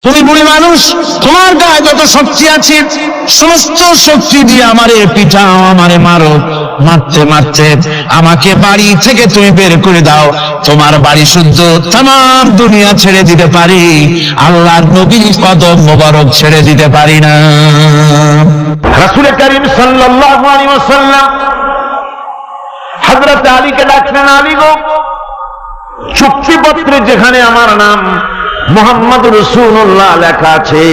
তুমি বুড়ি মানুষ, তোমার গায়ে যত শক্তি আছে সমস্ত শক্তি দিয়ে আমারে পিটাও, আমারে মারো, মারতে মারতে আমাকে বাড়ি থেকে তুমি বের করে দাও। তোমার বাড়ি শুদ্ধ তামাম দুনিয়া ছেড়ে দিতে পারি, আল্লাহর নবীর কদম মোবারক ছেড়ে দিতে পারি না। রাসূল করিম সাল্লাল্লাহু আলাইহি ওয়াসাল্লাম হযরত আলীকে ডাকলেন, আলী গো, চুক্তিপত্রে যেখানে আমার নাম মুহাম্মদ রাসূলুল্লাহ লেখা আছে,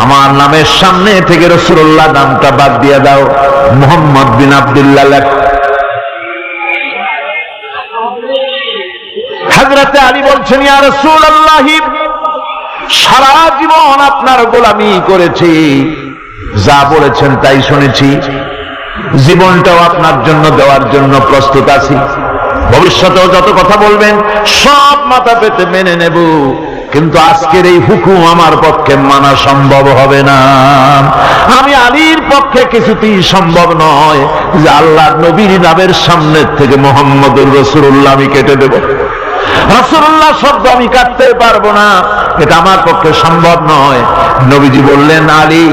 আমার নামের সামনে থেকে রাসূলুল্লাহ নামটা বাদ দিয়ে দাও, মুহাম্মদ বিন আব্দুল্লাহ লেখ। হযরত আলী বলছেন, ইয়া রাসূলুল্লাহ, সারা জীবন আপনার গোলামি করেছি, যা বলেছেন তাই শুনেছি, জীবনটাও আপনার জন্য দেওয়ার জন্য প্রস্তুত আছি, ভবিষ্যতেও যত কথা বলবেন সব মাথা পেতে মেনে নেব, কিন্তু আজকের এই হুকুম আমার পক্ষে মানা সম্ভব হবে না। আমি আলীর পক্ষে কিছুতেই সম্ভব নয় যে আল্লাহর নবীর নামের সামনে থেকে মুহাম্মদুর রাসূলুল্লাহ আমি কেটে দেব। রাসূলুল্লাহ শব্দ আমি কাটতে পারবো না, এটা আমার পক্ষে সম্ভব নয়। নবীজি বললেন, আলী,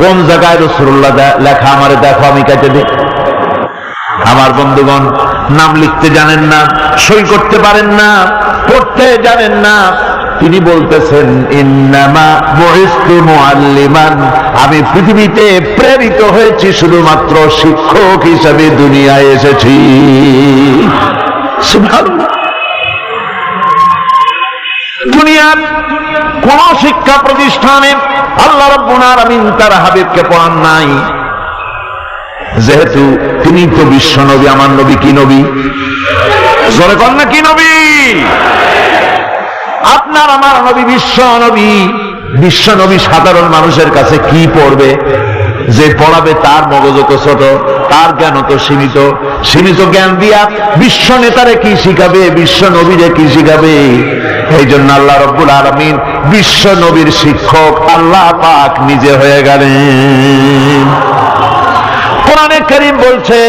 কোন জায়গায় রাসূলুল্লাহ লেখা আমারে দেখো, আমি কেটে দিই। আমার বন্ধুগণ, নাম লিখতে জানেন না, সই করতে পারেন না, পড়তে জানেন না, তিনি বলতেছেন, ইন্নামা বুইসতু মুআল্লিমান, আমি পৃথিবীতে প্রেরিত হয়েছি শুধুমাত্র শিক্ষক হিসেবে দুনিয়ায় এসেছি। সুবহানাল্লাহ। দুনিয়ার কোন শিক্ষা প্রতিষ্ঠানে আল্লাহ রাব্বুল আলামিন তার হাবিবকে পড়ান নাই, যেহেতু তিনি তো বিশ্ব নবী। আমার নবী কি নবী? জোরে কর না, কি নবী? আপনার আমার নবী বিশ্ব নবী। বিশ্ব নবী সাধারণ মানুষের কাছে কি পড়বে? যে পড়াবে তার মগজ তো ছোট, তার জ্ঞান তো সীমিত। সীমিত জ্ঞান দিয়া বিশ্ব নেতারে কি শিখাবে, বিশ্ব নবীরে কি শিখাবে? এই জন্য আল্লাহ রাব্বুল আলামিন বিশ্ব নবীর শিক্ষক আল্লাহ পাক নিজে হয়ে গেলেন। কোরআনে কারীম বলছে,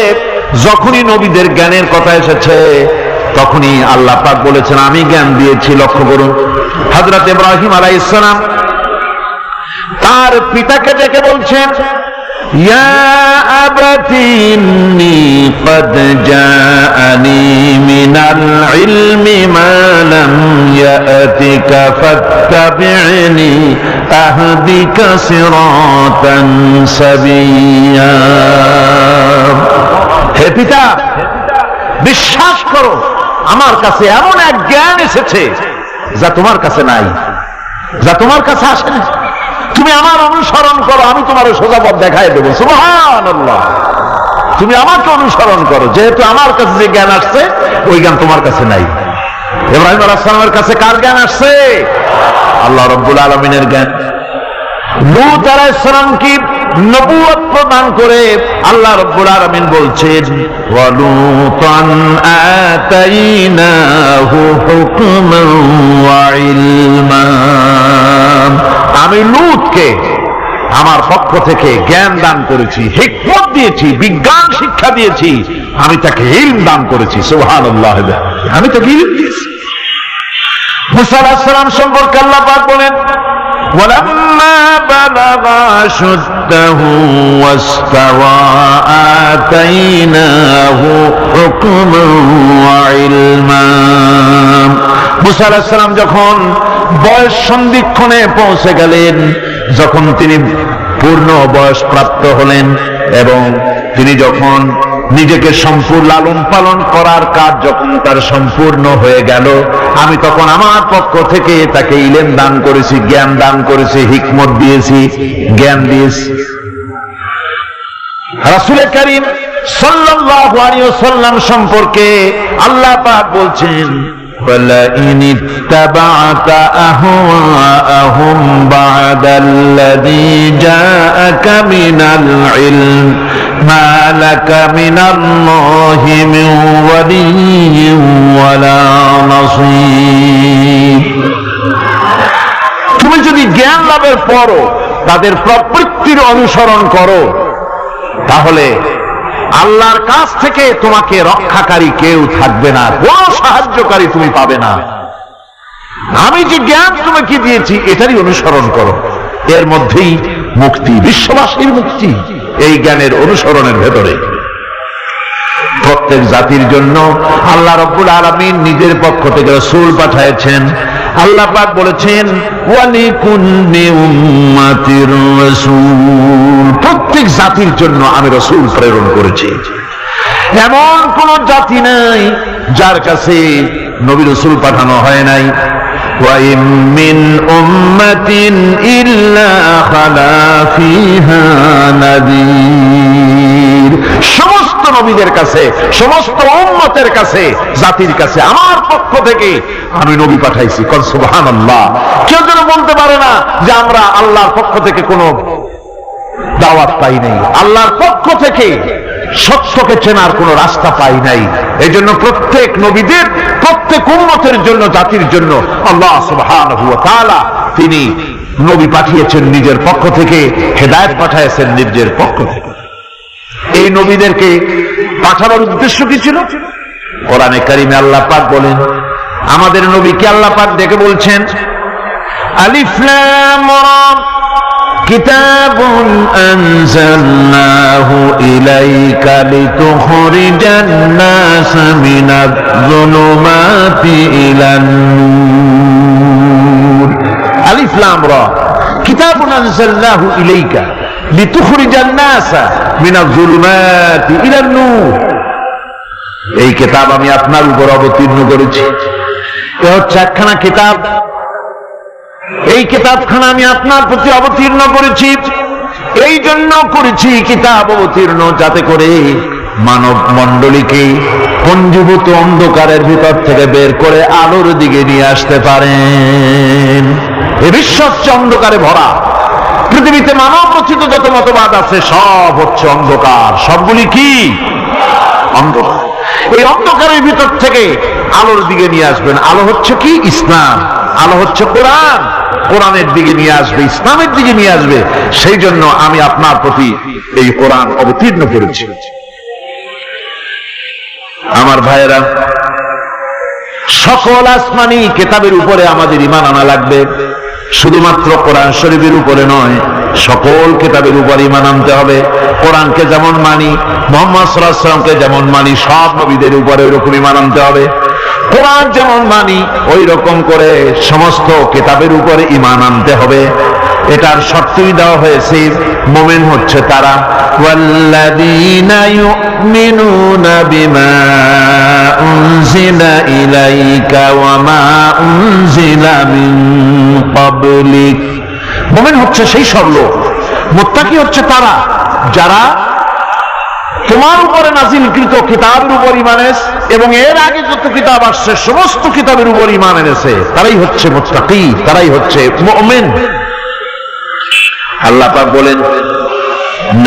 যখনই নবীদের জ্ঞানের কথা এসেছে তখনই আল্লাহ পাক বলেছেন, আমি জ্ঞান দিয়েছি। লক্ষ্য করুন, হযরত ইব্রাহিম আলাইহিস সালাম তার পিতাকে ডেকে বলছেন, ইয়া আবাতি ইন্নী ক্বাদ জাআনি মিনাল ইলমি মা লাম ইয়াতিকা ফাত্তাবি'নি আহদিকা সিরাতান সাবিয়্যা। হে পিতা, বিশ্বাস করো, আমার কাছে এমন এক জ্ঞান এসেছে যা তোমার কাছে নাই, যা তোমার কাছে আসেনি। তুমি আমার অনুসরণ করো, আমি তোমার সোজা পথ দেখাই দেবো। সুবহানাল্লাহ। তুমি আমাকে অনুসরণ করো, যেহেতু আমার কাছে যে জ্ঞান আসছে ওই জ্ঞান তোমার কাছে নাই। ইব্রাহিম আলাইহিস সালামের কাছে কার জ্ঞান আসছে? আল্লাহ রাব্বুল আলামিনের জ্ঞান। লূত আলাইহিস সালামকে নবুয়ত প্রদান করে আল্লাহ রাব্বুল আলামিন বলছেন, ওয়া লূতান আতাইনাহু হুকমান ওয়া ইলমা। আমি লূতকে আমার পক্ষ থেকে জ্ঞান দান করেছি, হিকমত দিয়েছি, বিজ্ঞান শিক্ষা দিয়েছি, আমি তাকে ইলম দান করেছি। সুবহানাল্লাহ। আমি তাকে ইলম দিয়েছি। মুসা আলাইহিস সালাম সম্পর্কে আল্লাহ পাক বলেন, ওয়ালাম্মা বালাগা আশুদ্দাহু ওয়াস্তাওয়া আতাইনাহু হুকমান ওয়া ইলমা। মুসা আলাইহিস সালাম যখন বয়স সন্ধিক্ষণে পৌঁছে গেলেন, যখন তিনি পূর্ণ বয়স প্রাপ্ত হলেন এবং তিনি যখন নিজেকে সম্পূর্ণ লালন পালন করার কাজ যখন তার সম্পূর্ণ হয়ে গেল, আমি তখন আমার পক্ষ থেকে তাকে ইলম দান করেছি, জ্ঞান দান করেছি, হিকমত দিয়েছি, জ্ঞান দিয়েছি। রাসূল করিম সাল্লাল্লাহু আলাইহি ওয়াসাল্লাম সম্পর্কে আল্লাহ পাক বলছেন, وَلَئِنِ اتَّبَعْتَ أَهْوَاءَهُمْ بَعْدَ الَّذِي جَاءَكَ مِنَ الْعِلْمِ مَا لَكَ مِنَ اللَّهِ مِنْ وَلِيٍّ وَلَا نَصِيرٍ। তুমি যদি জ্ঞান লাভের পরও তাদের প্রবৃত্তির অনুসরণ করো, তাহলে আল্লাহর কাছ থেকে তোমাকে রক্ষাকারী কেউ থাকবে না, কোন সাহায্যকারী তুমি পাবে না। আমি যে জ্ঞান তোমাকে দিয়েছি এটারই অনুসরণ করো, এর মধ্যেই মুক্তি, বিশ্ববাসীর মুক্তি এই জ্ঞানের অনুসরণের ভেতরে। প্রত্যেক জাতির জন্য আল্লাহ রাব্বুল আলামিন নিজের পক্ষ থেকে রাসূল পাঠিয়েছেন। আল্লাহ পাক বলেছেন ওয়ালিকুল্লি উম্মাতির রাসূল, প্রত্যেক জাতির জন্য আমি রাসূল প্রেরণ করেছি। এমন কোন জাতি নাই যার কাছে নবী রাসূল পাঠানো হয় নাই। ওয়া ইম মিন উম্মাতিন ইল্লা খালা ফিহা নাযীর, সমস্ত নবীদের কাছে, সমস্ত উম্মতের কাছে, জাতির কাছে আমার পক্ষ থেকে আমি নবী পাঠাইছি। কোন সুবহানাল্লাহ। কেউ যেন বলতে পারে না যে আমরা আল্লাহর পক্ষ থেকে কোনো দাওয়াত পাই নাই, আল্লাহর পক্ষ থেকে সত্যকে চেনার কোন রাস্তা পাই নাই। এই জন্য প্রত্যেক নবীদের, প্রত্যেক উম্মতের জন্য, জাতির জন্য আল্লাহ সুবহানাহু ওয়া তাআলা তিনি নবী পাঠিয়েছেন নিজের পক্ষ থেকে, হেদায়েত পাঠিয়েছেন নিজের পক্ষ থেকে। এই নবীদেরকে পাঠানোর উদ্দেশ্য কি ছিল? কোরআনে কারিমে আল্লাহ পাক বলেন, আমাদের নবীকে আল্লাহ পাক ডেকে বলছেন আলিফ লাম রা কিতাবুন আনজালনাহু ইলাইকা লিতুখরিজান নাস মিনাজ যুলুমাতি ইলান নূর। আলিফ লাম রা কিতাবুন আনজালনাহু ইলাইকা লিতুখরিজান নাস মিনাজ যুলুমাতি ইলান নূর। এই কিতাব আমি আপনার উপর অবতীর্ণ করেছি। এ হচ্ছে একখানা কিতাব, এই কিতাবখানা আমি আপনার প্রতি অবতীর্ণ করেছি। এই জন্য করেছি কিতাব অবতীর্ণ যাতে করে মানব মণ্ডলীকে পঞ্জীভূত অন্ধকারের ভিতর থেকে বের করে আলোর দিকে নিয়ে আসতে পারেন। এ বিশ্ব হচ্ছে অন্ধকারে ভরা। পৃথিবীতে মানব রচিত যত মতবাদ আছে সব হচ্ছে অন্ধকার। সবগুলি কি? অন্ধকার। এই অন্ধকারের ভিতর থেকে আলোর দিকে নিয়ে আসবেন। আলো হচ্ছে কি? ইসলাম। আলো হচ্ছে কোরআন। কোরআনের দিকে নিয়ে আসবে, ইসলামের দিকে নিয়ে আসবে। সেই জন্য আমি আপনার প্রতি এই কোরআন অবতীর্ণ করেছি। আমার ভাইয়েরা, সকল আসমানি কিতাবের উপরে আমাদের ঈমান আনা লাগবে। শুধুমাত্র কোরআন শরীফের উপরে নয়, সকল কিতাবের উপর ঈমান আনতে হবে। কোরআনকে যেমন মানি, মুহাম্মদ সাল্লাল্লাহু আলাইহি ওয়াসাল্লামকে যেমন মানি, সব নবীদের উপরে ওইরকম ঈমান আনতে হবে। কোরআন যেমন মানি ওই রকম করে সমস্ত কিতাবের উপরে ঈমান আনতে হবে। এটার শর্তই দেওয়া হয়েছে, মুমিন হচ্ছে তারা ওয়াল্লাযীনা ইউমিনুনা বিমা উনজিলা ইলাইকা ওয়া মা উনজিলা মিন ক্বাবলিক। মুমিন হচ্ছে সেই সব লোক, মুত্তাকি হচ্ছে তারা যারা তোমার উপরে নাযিলকৃত কিতাবের উপর ঈমান এনেছে এবং এর আগে যত কিতাব আসছে সমস্ত কিতাবের উপর ঈমান এনেছে, তারাই হচ্ছে মুত্তাকি, তারাই হচ্ছে মুমিন। আল্লাহ পাক বলেন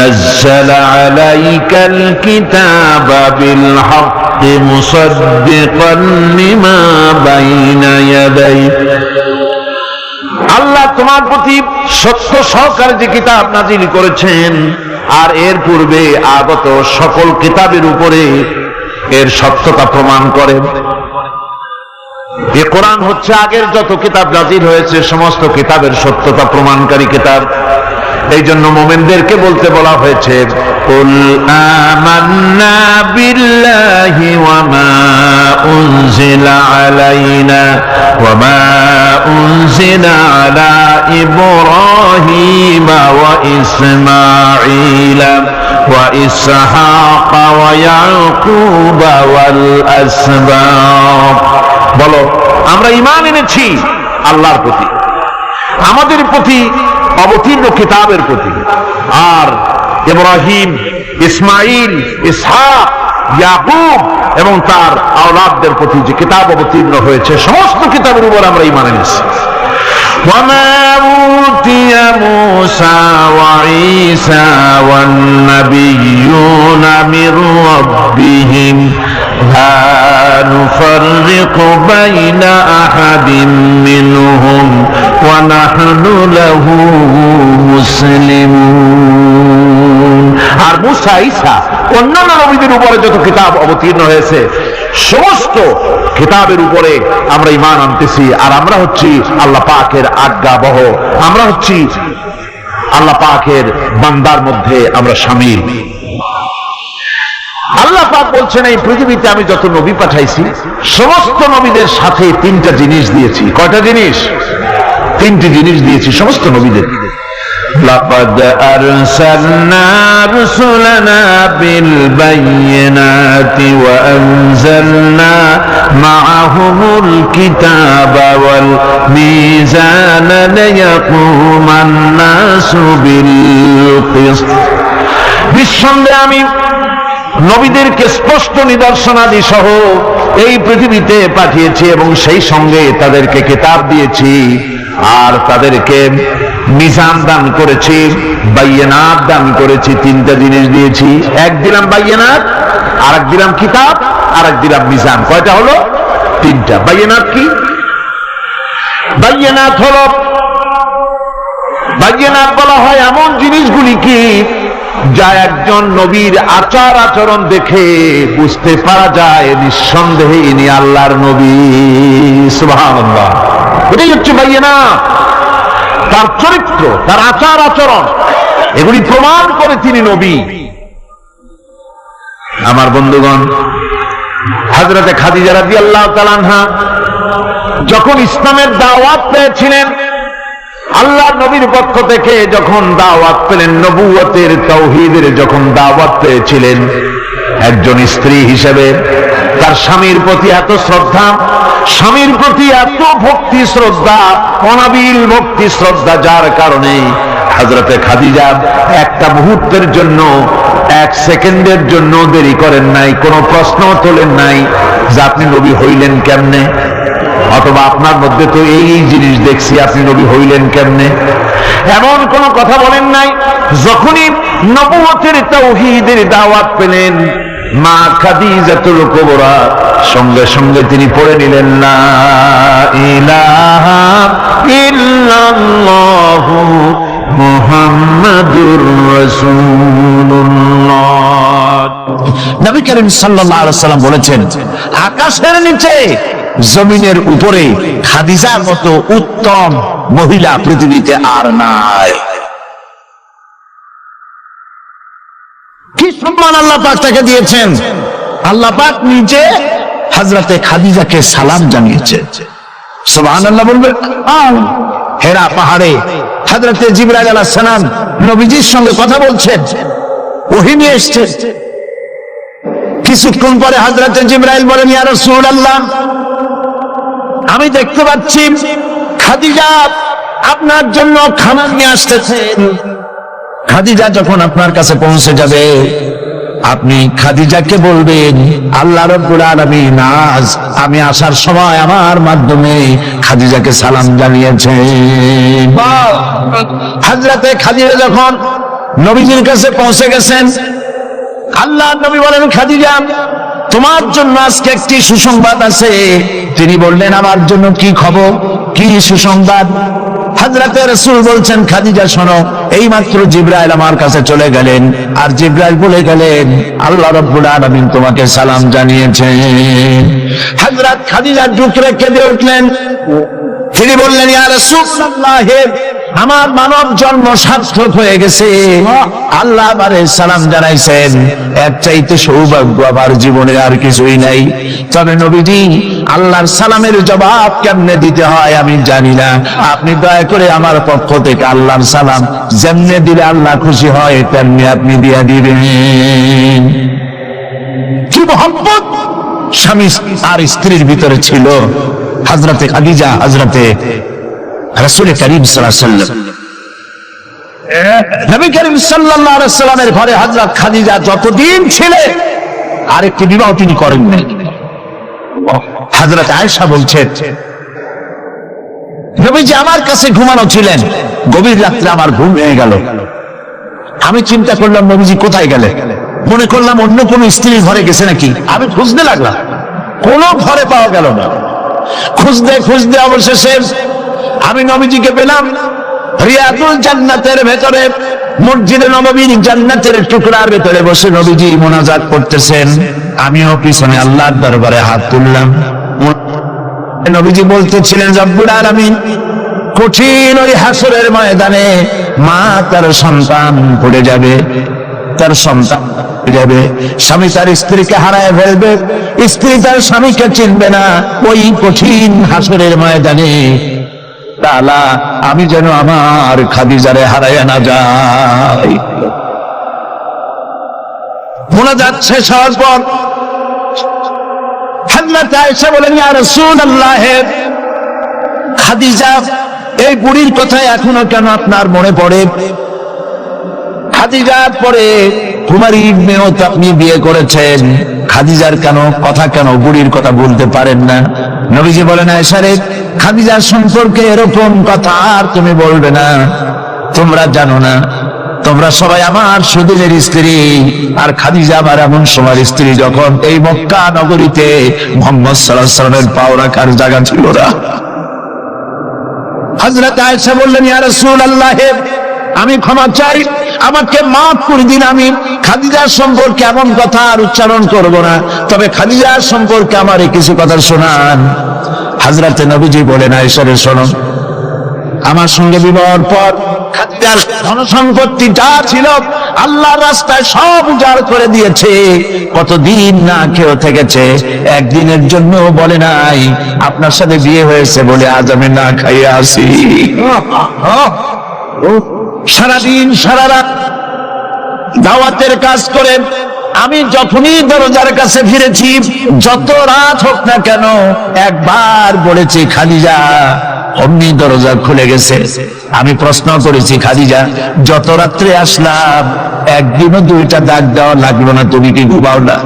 নাযালা আলাইকাল কিতাবা বিল হাক্কি মুসাদ্দিকান লিমা বাইনা ইয়াদাইহি। আল্লাহ তোমার প্রতি সত্য সহকারে যে কিতাব নাজিল করেছেন আর এর পূর্বে আগত সকল কিতাবের উপরে এর সত্যতা প্রমাণ করে। এ কোরআন হচ্ছে আগের যত কিতাব নাজিল হয়েছে সমস্ত কিতাবের সত্যতা প্রমাণকারী কিতাব। এই জন্য মুমিনদেরকে বলতে বলা হয়েছে কুল আমান্না বিল্লাহি ওয়া মা উনজিলা আলাইনা ওয়া মা উনজিলা আলা ইব্রাহিম ওয়া ইসমাঈল ওয়া ইসহাক ওয়া ইয়াকুব ওয়াল আসবাত। বলো আমরা ঈমান এনেছি আল্লাহর প্রতি, আমাদের প্রতি অবতীর্ণ কিতাবের প্রতি, আর ইব্রাহিম, ইসমাইল, ইসহাক, ইয়াকুব এবং তার আওলাদদের প্রতি যে কিতাব অবতীর্ণ হয়েছে সমস্ত কিতাবের উপর আমরা ঈমান এনেছি। وما أوتي موسى وعيسى والنبيون من ربهم لا نفرق بين أحد منهم ونحن له مسلمون। আর মুসা, ঈসা, অন্যান্য নবীদের উপরে যত কিতাব অবতীর্ণ হয়েছে সমস্ত কিতাবের উপরে আমরা ঈমান আনতেছি। আর আমরা হচ্ছি আল্লাহ পাকের আজ্ঞাবহ, আমরা হচ্ছি আল্লাহ পাকের বান্দার মধ্যে আমরা শামিল। আল্লাহ পাক বলছেন এই পৃথিবীতে আমি যত নবী পাঠাইছি সমস্ত নবীদের সাথে তিনটা জিনিস দিয়েছি। কয়টা জিনিস? তিনটি জিনিস দিয়েছি সমস্ত নবীদের। لقد أرسلنا رسلنا بالبينات وأنزلنا معهم الكتاب والميزان ليقوم الناس بالقسط। নিঃসন্দেহে আমি নবীদেরকে স্পষ্ট নিদর্শনাদি সহ এই পৃথিবীতে পাঠিয়েছি এবং সেই সঙ্গে তাদেরকে কিতাব দিয়েছি আর তাদেরকে মিজান দান করেছি, বাইয়ানাত দান করেছি। তিনটা জিনিস দিয়েছি, এক দিলাম বাইয়ানাত, আর এক দিলাম কিতাব, আর এক দিলাম মিজান। কয়টা হলো? তিনটা। বাইয়ানাত কি? বাইয়ানাত হলো, বাইয়ানাত বলা হয় এমন জিনিসগুলি কি যা একজন নবীর আচার আচরণ দেখে বুঝতে পারা যায় নিঃসন্দেহে ইনি আল্লাহর নবী। সুবহানাল্লাহ। এটাই হচ্ছে বাইয়ানাত। তার চরিত্র, তার আচার আচরণ এগুলি প্রমাণ করে তিনি নবী। আমার বন্ধুগণ, হযরতে খাদিজা রাদিয়াল্লাহু তাআলা আনহা যখন ইসলামের দাওয়াত পেয়েছিলেন, আল্লাহর নবীর পক্ষ থেকে যখন দাওয়াত পেলেন, নবুয়তের তাওহীদের যখন দাওয়াত পেয়েছিলেন, একজন স্ত্রী হিসেবে তার স্বামীর প্রতি এত শ্রদ্ধা, স্বামীর প্রতি এত ভক্তি শ্রদ্ধা, অনাবিল ভক্তি শ্রদ্ধা, যার কারণে হযরতে খাদিজা একটা মুহূর্তের জন্য, এক সেকেন্ডের জন্য দেরি করেন নাই, কোনো প্রশ্ন তোলেন নাই যে আপনি নবী হইলেন কেমনে, অথবা আপনার মধ্যে তো এই জিনিস দেখছি, আপনি নবী হইলেন কেমনে, এমন কোন কথা বলেন নাই। যখনই নবুয়তের তাওহীদের দাওয়াত পেলেন, মা খাদিজাতুল কুবরা সঙ্গে সঙ্গে তিনি পড়ে নিলেন লা ইলাহা ইল্লাল্লাহু মুহাম্মাদুর রাসূলুল্লাহ। নবী করিম সাল্লাল্লাহু আলাইহি ওয়াসাল্লাম বলেছেন, আকাশের নিচে জমিনের উপরে খাদিজার মতো উত্তম মহিলা পৃথিবীতে আর নাই। কি সম্মান আল্লাহ পাক তাকে দিয়েছেন! আল্লাহ পাক নিজে হযরতে খাদিজাকে সালাম জানিয়েছে। সুবহানাল্লাহ বলবেন। হেরা পাহাড়ে হযরতে জিবরাইল আলাইহিস সালাম নবীজির সঙ্গে কথা বলছেন, ওহী নিয়ে এসেছেন। কিছুক্ষণ পরে হযরতে জিবরাইল বলেন, ইয়া রাসূলুল্লাহ, আমি দেখতে পাচ্ছি খাদিজা আপনার জন্য খাবার নিয়ে আসতেছেন। খাদিজা যখন আপনার কাছে পৌঁছে যাবে, আপনি খাদিজাকে বলবেন, আল্লাহ রাব্বুল আলামিন আজ আমি আসার সময় আমার মাধ্যমে খাদিজাকে সালাম জানিয়েছেন। হযরতে খাদিজা যখন নবীজির কাছে পৌঁছে গেছেন, আল্লাহর নবী বলেন, খাদিজা তোমার জন্য আজকে একটি সুসংবাদ আছে। তিনি বললেন, আমার জন্য কি খবর, কি সুসংবাদ? হযরতে রাসূল বলছেন, খাদিজা শোনো, এইমাত্র জিবরাইল আমার কাছে চলে গেলেন, আর জিবরাইল বলে গেলেন আল্লাহ রাব্বুল আলামিন তোমাকে সালাম জানিয়েছেন। হযরত খাদিজা ডুকরে কেঁদে উঠলেন। তিনি বললেন, ইয়া রাসূলুল্লাহ, আমার মানব জন্ম সার্থক হয়ে গেছে, আল্লাহ আমারে সালাম জানাইছেন, এর চাইতে সৌভাগ্য আমার জীবনে আর কিছুই নাই। তবে নবীজি, আল্লাহর সালামের জবাব কেমনে দিতে হয় আমি জানি না, আপনি দয়া করে আমার পক্ষ থেকে আল্লাহর সালাম যেমনে দিলে আল্লাহ খুশি হয় তেমনি আপনি দিয়া দিবেন। কি মহব্বত স্বামী আর স্ত্রীর ভিতরে ছিল! হযরতে খাদিজা হযরতে রাসূল করিম সাল্লাল্লাহু আলাইহি ওয়াসাল্লাম, নবী করিম সাল্লাল্লাহু আলাইহি ওয়াসাল্লামের ঘরে হযরত খাদিজা যতদিন ছিলেন আরেকটি বিবাহ তিনি করেন নাই। হযরত আয়েশা বলছেন, নবীজি আমার কাছে ঘুমানো ছিলেন, গভীর রাত্রে আমার ঘুম ভেঙে গেল। আমি চিন্তা করলাম নবীজি কোথায় গেলে, মনে করলাম অন্য কোন স্ত্রীর ঘরে গেছে নাকি। আমি খুঁজতে লাগলাম, কোনো ঘরে পাওয়া গেল না। খুঁজতে খুঁজতে অবশেষে আমি নবীজিকে পেলাম রিয়াদুল জান্নাতের ভেতরে মসজিদে নববীর জান্নাতের টুকরার ভেতরে বসে নবীজি মোনাজাত করতেছেন, আমিও পিছনে আল্লাহর দরবারে হাত তুললাম। নবীজি বলতেছিলেন, রব্বুল আলামিন, কঠিন ওই হাসরের ময়দানে মা তার সন্তান পড়ে যাবে, তার সন্তান যাবে, স্বামী তার স্ত্রীকে হারায় ফেলবে, স্ত্রী তার স্বামীকে চিনবে না। ওই কঠিন হাসরের ময়দানে তাআলা আমি যেন আমার খাদিজারে হারাইয়া না যাই। মোনাজাত শেষ হওয়ার পর হযরত আয়েশা বলেন, ইয়া রাসূলুল্লাহ, খাদিজা এই বুড়ির কথা এখনো কেন আপনার মনে পড়ে? খাদিজার পরে কুমারী মেয়েও তো আপনি বিয়ে করেছেন, খাদিজার কথা কেন বুড়ির কথা বলতে পারেন না? নবীজি বলেন, আয়েশা রে, খাদিজার সম্পর্কে এরকম কথা আর তুমি বলবে না। তোমরা জানো না, তোমরা সবাই আমার সুদূরের স্ত্রী, আর খাদিজা আমার এমন সময় স্ত্রী যখন এই মক্কা নগরীতে মুহাম্মদ সাল্লাল্লাহু আলাইহি ওয়াসাল্লামের পাও রাখার জায়গা ছিল না। হযরত আয়েশা বললেন, ইয়া রাসূলুল্লাহ, আমি ক্ষমা চাই, আমাকে মাফ করে দিন। আমি খাদিজার সম্পর্কে এমন কথা আর উচ্চারণ করব না, তবে খাদিজার সম্পর্কে আমার কিছু কথা শোনান। হযরত নবীজি বলেন, আয়েশা রে, শোনো, আমার সঙ্গে বিবাহের পর খাদিজার ধন সম্পত্তি যা ছিল আল্লাহর রাস্তায় সব উজাড় করে দিয়েছে। কতদিন না খেয়ে থেকেছে, একদিনের জন্য বলে নাই আপনার সাথে বিয়ে হয়েছে বলে আজ আমি না খাইয়ে আসি। সারাদিন সারা রাত দাওয়াতের কাজ করে আমি যখনই দরজার কাছে ফিরেছি, যত রাত হোক না কেন, একবার বলেছি খাদিজা, অমনি দরজা খুলে গেছে। আমি প্রশ্ন করেছি, খাদিজা, যত রাত্রে আসলাম একদিনও দুইটা ডাক দেওয়া লাগলো না, তুমি কি ঘুমাও না?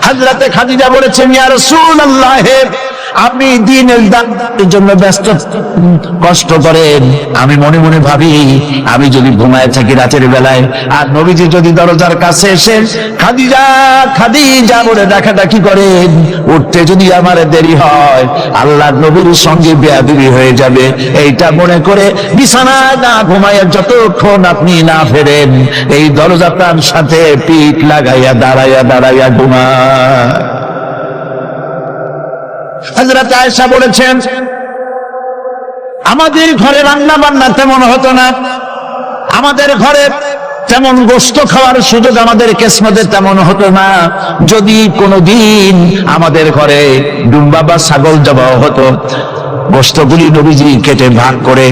হযরতে খাদিজা বলেছেন, ইয়া রাসূলুল্লাহ, আপনি দিনের দানের জন্য ব্যস্ত, কষ্ট করেন, আমি মনে মনে ভাবি আমি যদি ঘুমায় থাকি রাতের বেলায়, আর নবীজি যদি দরজার কাছে এসে খাদিজা খাদিজা বলে ডাকাডাকি করেন, উঠতে যদি আমার দেরি হয় আল্লাহর নবীর সঙ্গে বেয়াদবি হয়ে যাবে, এইটা মনে করে বিছানায় না ঘুমায় যতক্ষণ আপনি না ফেরেন এই দরজাটার সাথে পিঠ লাগাইয়া দাঁড়াইয়া দাঁড়াইয়া ঘুমায়। হযরত আয়েশা বলেছেন, আমাদের ঘরে রান্না বান্না তেমন হতো না, আমাদের ঘরে তেমন গোশত খাওয়ার সুযোগ আমাদের কিসমতে তেমন হতো না। যদি কোনোদিন আমাদের ঘরে ডুম্বা বা ছাগল জবাহ হতো, গোশতগুলি নবীজি কেটে ভাগ করে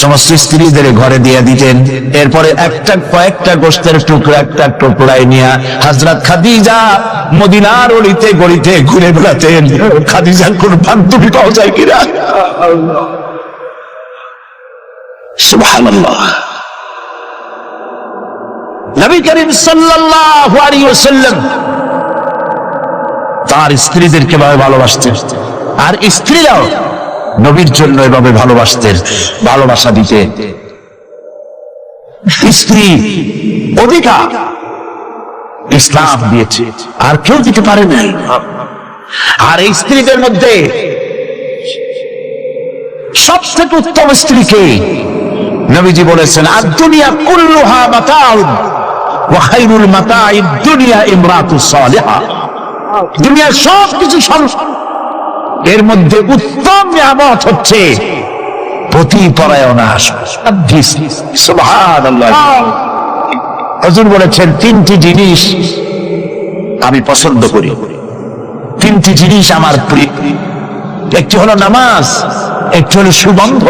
সমস্ত স্ত্রীদের ঘরে দিয়ে দিতেন। এরপরে কয়েকটা গোশতের টুকরা একটা টুকরায় নিয়ে হযরত খাদিজা মদিনার অলিতে গলিতে ঘুরে বেড়াতেন। খাদিজার কোন বান্ধবী পাওয়া যায় কিনা? সুবহানাল্লাহ। নবী করিম সাল্লাল্লাহু আলাইহি ওয়াসাল্লাম তার স্ত্রীদেরকে ভাবে ভালোবাসতেন, আর স্ত্রীরাও নবীর জন্য এভাবে ভালোবাসতেন, ভালোবাসা দিতে। স্ত্রী অধিকার ইসলাম দিয়েছে, আর কেউ দিতে পারে না। আর এই স্ত্রীদের মধ্যে সবথেকে উত্তম স্ত্রীকে নবীজি বলেছেন, আদ-দুনিয়া কুল্লুহা মাতাউন ওয়া খায়রুল মাতাইদ দুনিয়া ইমরাতুস সালিহা। দুনিয়ার সবকিছু এর মধ্যে উত্তম নিয়ামত হচ্ছে প্রতিপরায়ণা। সুবহানাল্লাহ। হুজুর বলেছেন, তিনটি জিনিস আমি পছন্দ করি, তিনটি জিনিস আমার প্রিয়। একটি হলো নামাজ, একটি হলো সুগন্ধ,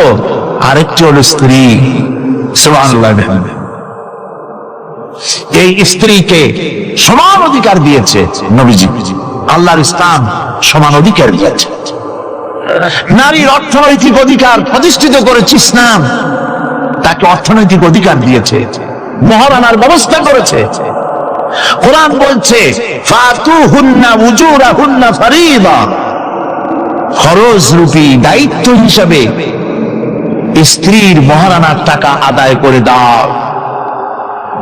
আর একটি হলো স্ত্রী। সুবহানাল্লাহ। এই স্ত্রীকে সমান অধিকার দিয়েছে নবীজি। আল্লাহর ইসলাম সমান অধিকার দিয়েছে। নারীর অর্থনৈতিক অধিকার প্রতিষ্ঠিত করেছে ইসলাম, তাকে অর্থনৈতিক অধিকার দিয়েছে, মহারানার ব্যবস্থা করেছে। কোরআন বলছে, ফাতুহুন্না উজুরাহুন্না ফারিদা, খরচ রূপী দায়িত্ব হিসাবে স্ত্রীর মহারানার টাকা আদায় করে দাও।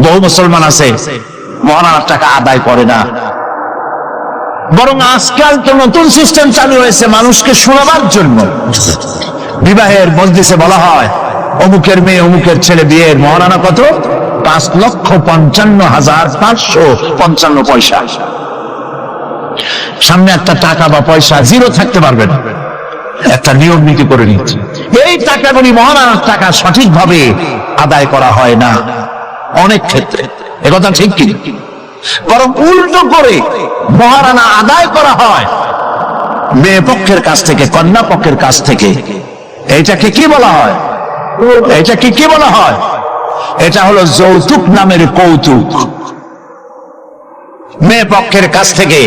বহু মুসলমান আছে মহারানার টাকা আদায় করে না, বরং আজকাল তো নতুন সিস্টেম চালু হয়েছে মানুষকে শোনাবার জন্য। বিবাহের মজলিসে বলা হয়, অমুকের মেয়ে অমুকের ছেলে বিয়ের মহারানা কত? 5,55,555 পয়সা। সামনে একটা টাকা বা পয়সা জিরো থাকতে পারবে না, একটা নিয়ম নীতি করে নিচ্ছে। এই টাকাগুলি মহারানার টাকা সঠিকভাবে আদায় করা হয় না অনেক ক্ষেত্রে, একথা ঠিক কি? বরং উল্টো করে মহারানা আদায় করা হয় মেয়ে পক্ষের কাছ থেকে, কন্যা পক্ষের কাছ থেকে। এইটাকে কি বলা হয়? এটাকে কি বলা হয়? এটা হলো যৌতুক নামের কৌতুক। মেয়ে পক্ষের কাছ থেকে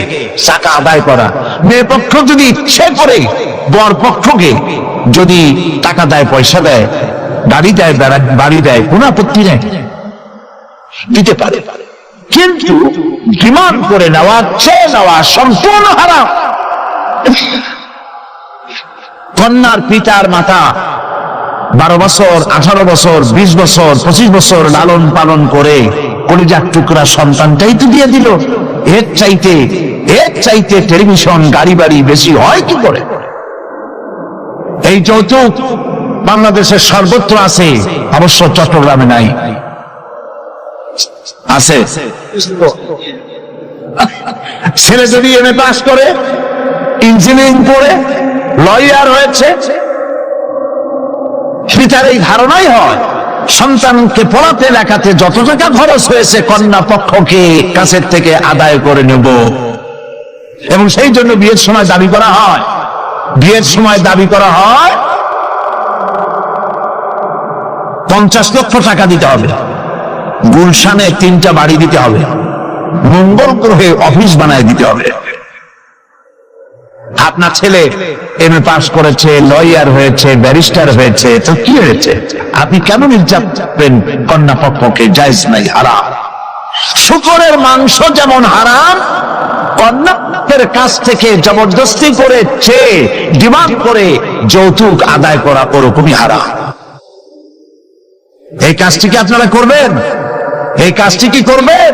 টাকা আদায় করা। মেয়ে পক্ষ যদি ইচ্ছে করে বর পক্ষকে যদি টাকা দেয়, পয়সা দেয়, গাড়ি দেয়, বাড়ি দেয়, কোনো আপত্তি নেই, দিতে পারে। কিন্তু ডিমান্ড করে নেওয়া, চেয়ে নেওয়া সম্পূর্ণ হারাম। কন্যার পিতার মাতা 12 বছর, 18 বছর, 20 বছর, 25 বছর লালন পালন করে কলিজার টুকরা সন্তানটাই তো দিয়ে দিল। এর চাইতে টেলিভিশন, গাড়ি বাড়ি বেশি হয় কি করে? এই যৌতুক বাংলাদেশের সর্বত্র আছে, অবশ্য চট্টগ্রামে নাই। আছে। ছেলে যদি এমএ পাস করে, ইঞ্জিনিয়ারিং পড়ে, লয়ার হয়েছে, পিতার এই ধারণাই হয় সন্তানকে পড়াতে লেখাতে যত টাকা খরচ হয়েছে কন্যা পক্ষকে কাছের থেকে আদায় করে নেব। এবং সেই জন্য বিয়ের সময় দাবি করা হয়, 50 লক্ষ টাকা দিতে হবে, গুলশানে 3টা বাড়ি দিতে হবে, মঙ্গল গ্রহে অফিস বানায় দিতে হবে। আপনার ছেলে এমএ পাস করেছে, লয়ার হয়েছে, ব্যারিস্টার হয়েছে, তো কি হয়েছে? আপনি কেন নির্যাতন কন্যা পক্ষকে? জায়েজ নাই, হারাম। শুকরের মাংস যেমন হারাম, কন্যার কাছ থেকে জবরদস্তি করে চেয়ে ডিমান্ড করে যৌতুক আদায় করা ওরকমই হারাম। এই কাজটি কি আপনারা করবেন? এই কাজটি কি করবেন?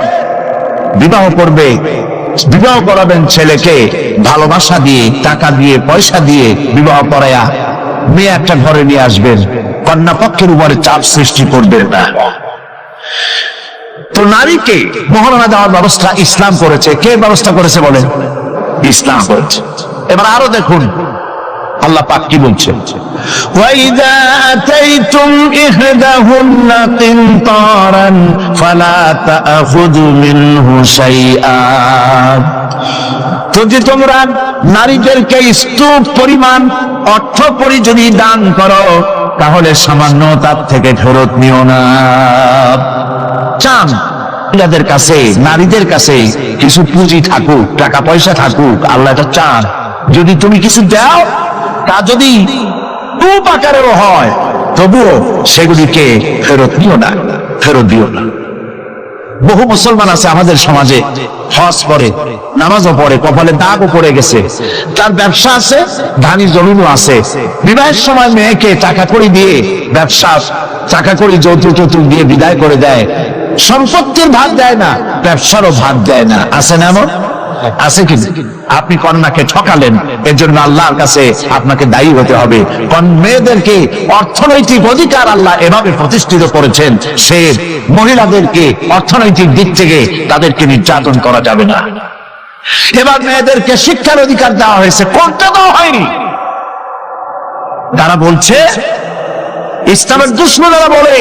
বিবাহ করবে, বিবাহ করাবেন ছেলেকে ভালোবাসা দিয়ে, টাকা দিয়ে, পয়সা দিয়ে বিবাহ করায়া মেয়ে একটা ঘরে নিয়ে আসবেন, কন্যা পক্ষের উপরে চাপ সৃষ্টি করবেন না। তো নারীকে মহারণা দেওয়ার ব্যবস্থা ইসলাম করেছে। কে ব্যবস্থা করেছে বলেন? ইসলাম করেছে। এবার আরো দেখুন আল্লাহ পাক কি বলছেন, ওয়াইদা আতাইতুম ইহদাহুন্না কিনতারান ফালা তাআখুযু মিনহু শাইআ। যদি তোমরা নারীদেরকে স্তূপ পরিমাণ অর্থ পরি যদি দান করো, তাহলে সামান্য তার থেকে ফেরত নিও না। চান মহিলাদের কাছে, নারীদের কাছে কিছু পুঁজি থাকুক, টাকা পয়সা থাকুক, আল্লাহ এটা চান। যদি তুমি কিছু দাও, তা যদি রূপ আকারেরও হয়, তবুও সেগুলিকে ফেরত দিও না, ফেরত দিও না। বহু মুসলমান আছে আমাদের সমাজে, হজ পড়ে, নামাজও পড়ে, কপালে দাগও পড়ে গেছে, তার ব্যবসা আছে, ধানি জমিনও আছে, বিবাহের সময় মেয়েকে টাকা কড়ি দিয়ে, ব্যবসা টাকা কড়ি যৌতুক দিয়ে বিদায় করে দেয়। সম্পত্তির ভাগ দেয় না, ব্যবসারও ভাগ দেয় না। আছে না এমন? আছে কি? আপনি কন্যাকে ঠকালেন, এর জন্য আল্লাহর কাছে আপনাকে দায়ী হতে হবে। মেয়েদেরকে অর্থনৈতিক অধিকার আল্লাহ এভাবে প্রতিষ্ঠিত করেছেন, সে মহিলাদেরকে অর্থনৈতিক দিক থেকে তাদেরকে নির্যাতন করা যাবে না। এবার মেয়েদেরকে শিক্ষার অধিকার দেওয়া হয়েছে, করতে দেওয়া হয়নি। তারা বলছে, ইসলামের দুশমনেরা বলে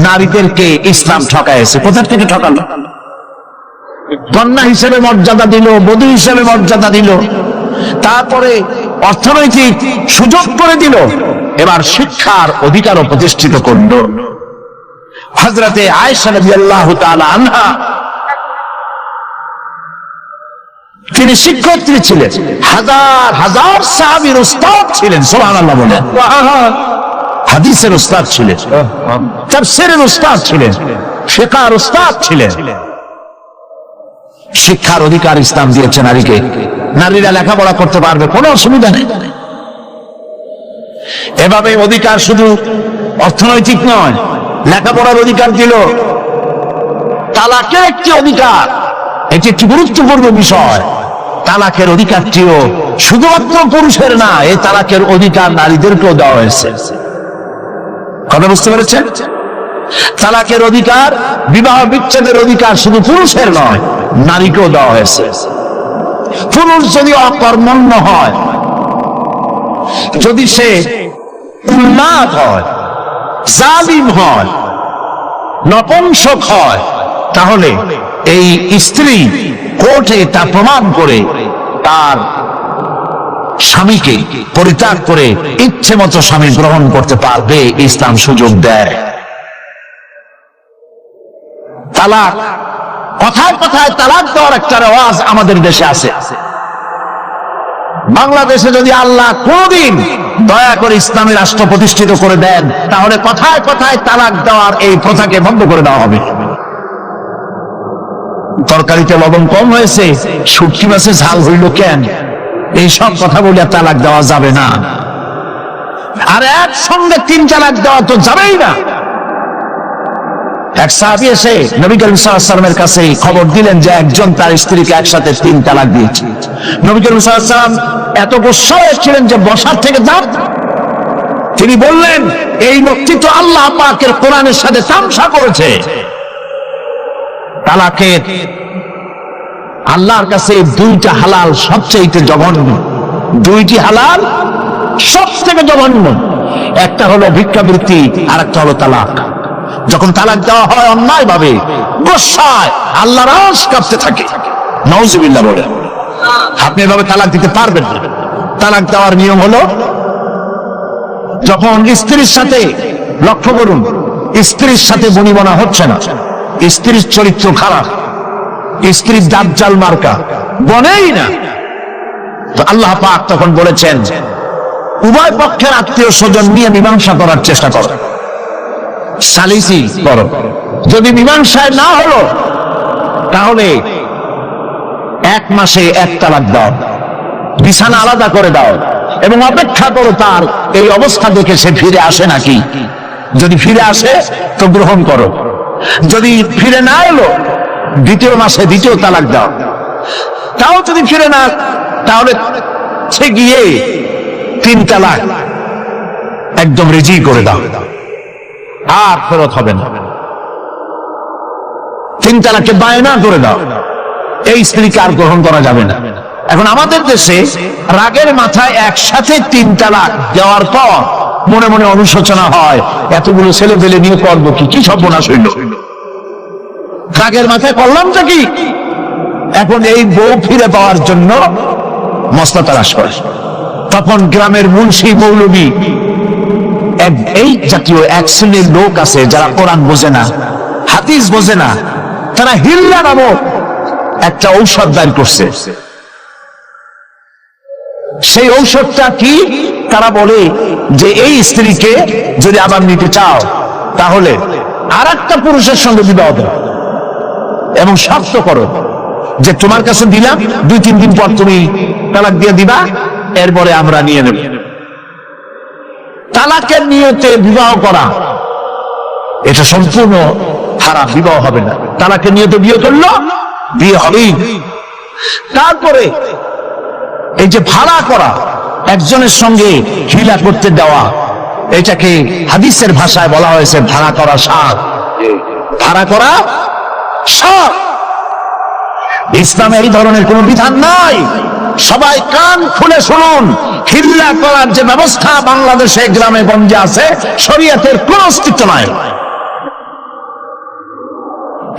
নারীদেরকে ইসলাম ঠকাইছে। কোথা থেকে ঠকালো? কন্যা হিসেবে মর্যাদা দিল, বধূ হিসেবে মর্যাদা দিল, তারপরে অর্থনৈতিক সুযোগ করে দিল, এবার শিক্ষার অধিকারও প্রতিষ্ঠিত করল। হযরতে আয়েশা রাদিয়াল্লাহু তাআলা আনহা, তিনি শিক্ষয়িত্রী ছিলেন, হাজার হাজার সাহাবীর উস্তাদ ছিলেন। সুবহানাল্লাহ বলেন। হাদিসের উস্তাদ ছিলেন, তাফসীরের উস্তাদ ছিলেন, ফিকহের উস্তাদ ছিলেন। শিক্ষার অধিকার ইসলাম দিয়েছে নারীকে। নারীরা লেখাপড়া করতে পারবে, কোনো অসুবিধা নেই। এভাবে অধিকার শুধু অর্থনৈতিক নয়, লেখাপড়ার অধিকার দিল। তালাকের একটি অধিকার, এটি একটি গুরুত্বপূর্ণ বিষয়। তালাকের অধিকারটিও শুধুমাত্র পুরুষের না, এই তালাকের অধিকার নারীদেরকেও দেওয়া হয়েছে। কথা বুঝতে পেরেছেন? তালাকের অধিকার, বিবাহ বিচ্ছেদের অধিকার শুধু পুরুষের নয়, নারীকেও দেওয়া হয়েছে। পুরুষ যদি অকর্মণ্য হয়, যদি সে উন্মাদ হয়, জালিম হয়, নপুংসক হয়, তাহলে এই স্ত্রী কোর্টে তা প্রমাণ করে তার স্বামীকে পরিত্যাগ করে ইচ্ছে মতো স্বামী গ্রহণ করতে পারবে। ইসলাম সুযোগ দেয়। তালাক, কথায় কথায় তালাক দেওয়ার একটা রেওয়াজ আমাদের দেশে আছে। বাংলাদেশে যদি আল্লাহ কোনদিন দয়া করে ইসলামী রাষ্ট্র প্রতিষ্ঠিত করে দেন, তাহলে কথায় কথায় তালাক দেওয়ার এই প্রথাকে বন্ধ করে দেওয়া হবে। তরকারিতে লবণ কম হয়েছে, শুটকি মাছে ঝাল হইল কেন, এই সব কথা বলে তালাক দেওয়া যাবে না। আর একসঙ্গে 3 তালাক দেওয়া তো যাবেই না। এক সাহাবী এসে নবী করিম সাল্লাল্লাহু আলাইহি ওয়াসাল্লামের কাছে খবর দিলেন যে একজন তার স্ত্রীকে একসাথে 3 তালাক দিয়েছে। নবী করিম সাল্লাল্লাহু আলাইহি ওয়াসাল্লাম এত গোসা হয়েছিলেন যে বসার থেকে যান। তিনি বললেন, এই লোকটি তো আল্লাহ পাকের কোরআনের সাথে তামসা করেছে। তালাকের আল্লাহর কাছে 2টা হালাল সবচেয়ে জঘন্য। 2টি হালাল সবথেকে জঘন্য। একটা হলো ভিক্ষাবৃত্তি, আর একটা হলো তালাক। যখন তালাক দেওয়া হয় অন্যায় ভাবে, গোসায় আল্লাহর আরশ কাঁপতে থাকে। নাউজুবিল্লাহ বলে আপনি এভাবে তালাক দিতে পারবেন না। তালাক দেওয়ার নিয়ম হলো, যখন স্ত্রীর সাথে, লক্ষ্য করুন, স্ত্রীর সাথে বনিবনা হচ্ছে না, স্ত্রীর চরিত্র খারাপ, স্ত্রীর দাজ্জাল মার্কা, বনেই না, তো আল্লাহ পাক তখন বলেছেন উভয় পক্ষের আত্মীয় স্বজন নিয়ে মীমাংসা করার চেষ্টা করো, সালিসি করো। যদি মীমাংসায় না হলো, তাহলে 1 মাসে 1 তালাক দাও, বিছানা আলাদা করে দাও, এবং অপেক্ষা করো তার এই অবস্থা দেখে সে ফিরে আসে নাকি। যদি ফিরে আসে তো গ্রহণ করো, যদি ফিরে না এলো 2য় মাসে 2য় তালাক দাও। তাও যদি ফিরে না, তাহলে সে গিয়ে 3 তালাক একদম রেজি করে দাও, আর ফেরত হবে না। 3 তালাকে বায়না করে দাও, এই স্ত্রীকে আর গ্রহণ করা যাবে না। এখন আমাদের দেশে রাগের মাথায় একসাথে 3 তালাক দেওয়ার পর মনে মনে অনুশোচনা হয়, এতগুলো ছেলে পেলে নিয়ে করবো কি, কি সর্বনাশ হইল, রাগের মাথায় করলামটা কি। এখন এই বউ ফিরে পাওয়ার জন্য মসলা তালাশ করে। তখন গ্রামের মুন্সি মৌলবী, এই জাতীয় 1 শ্রেণীর লোক আছে যারা কোরআন বোঝে না, হাদিস বোঝে না, তারা হিল্লা নামক একটা ঔষধ দায়ের করছে। সেই ঔষধটা কি? তারা বলে যে এই স্ত্রীকে যদি আবার নিতে চাও, তাহলে আরেকটা পুরুষের সঙ্গে বিবাহ দাও, এবং শর্ত করো যে তোমার কাছে দিলাম, 2-3 দিন পর তুমি তালাক দিয়ে দিবা, এরপরে আমরা নিয়ে নেব। তালাকের নিয়তে বিবাহ করা এটা সম্পূর্ণ হারাম, বিবাহ হবে না। তালাকের নিয়তে বিয়ে করলো, বিয়ে হবেই। তারপরে এই যে ভাড়া করা, একজনের সঙ্গে হিলা করতে দেওয়া, এটাকে হাদিসের ভাষায় বলা হয়েছে ভাড়া করা সাত। ভাড়া করা সাত। ইসলামে এই ধরনের কোন বিধান নাই। সবাই কান খুলে শুনুন, হিল্লা করার যে ব্যবস্থা বাংলাদেশে গ্রামে গঞ্জে আছে, শরীয়তের কোন অস্তিত্ব নাই।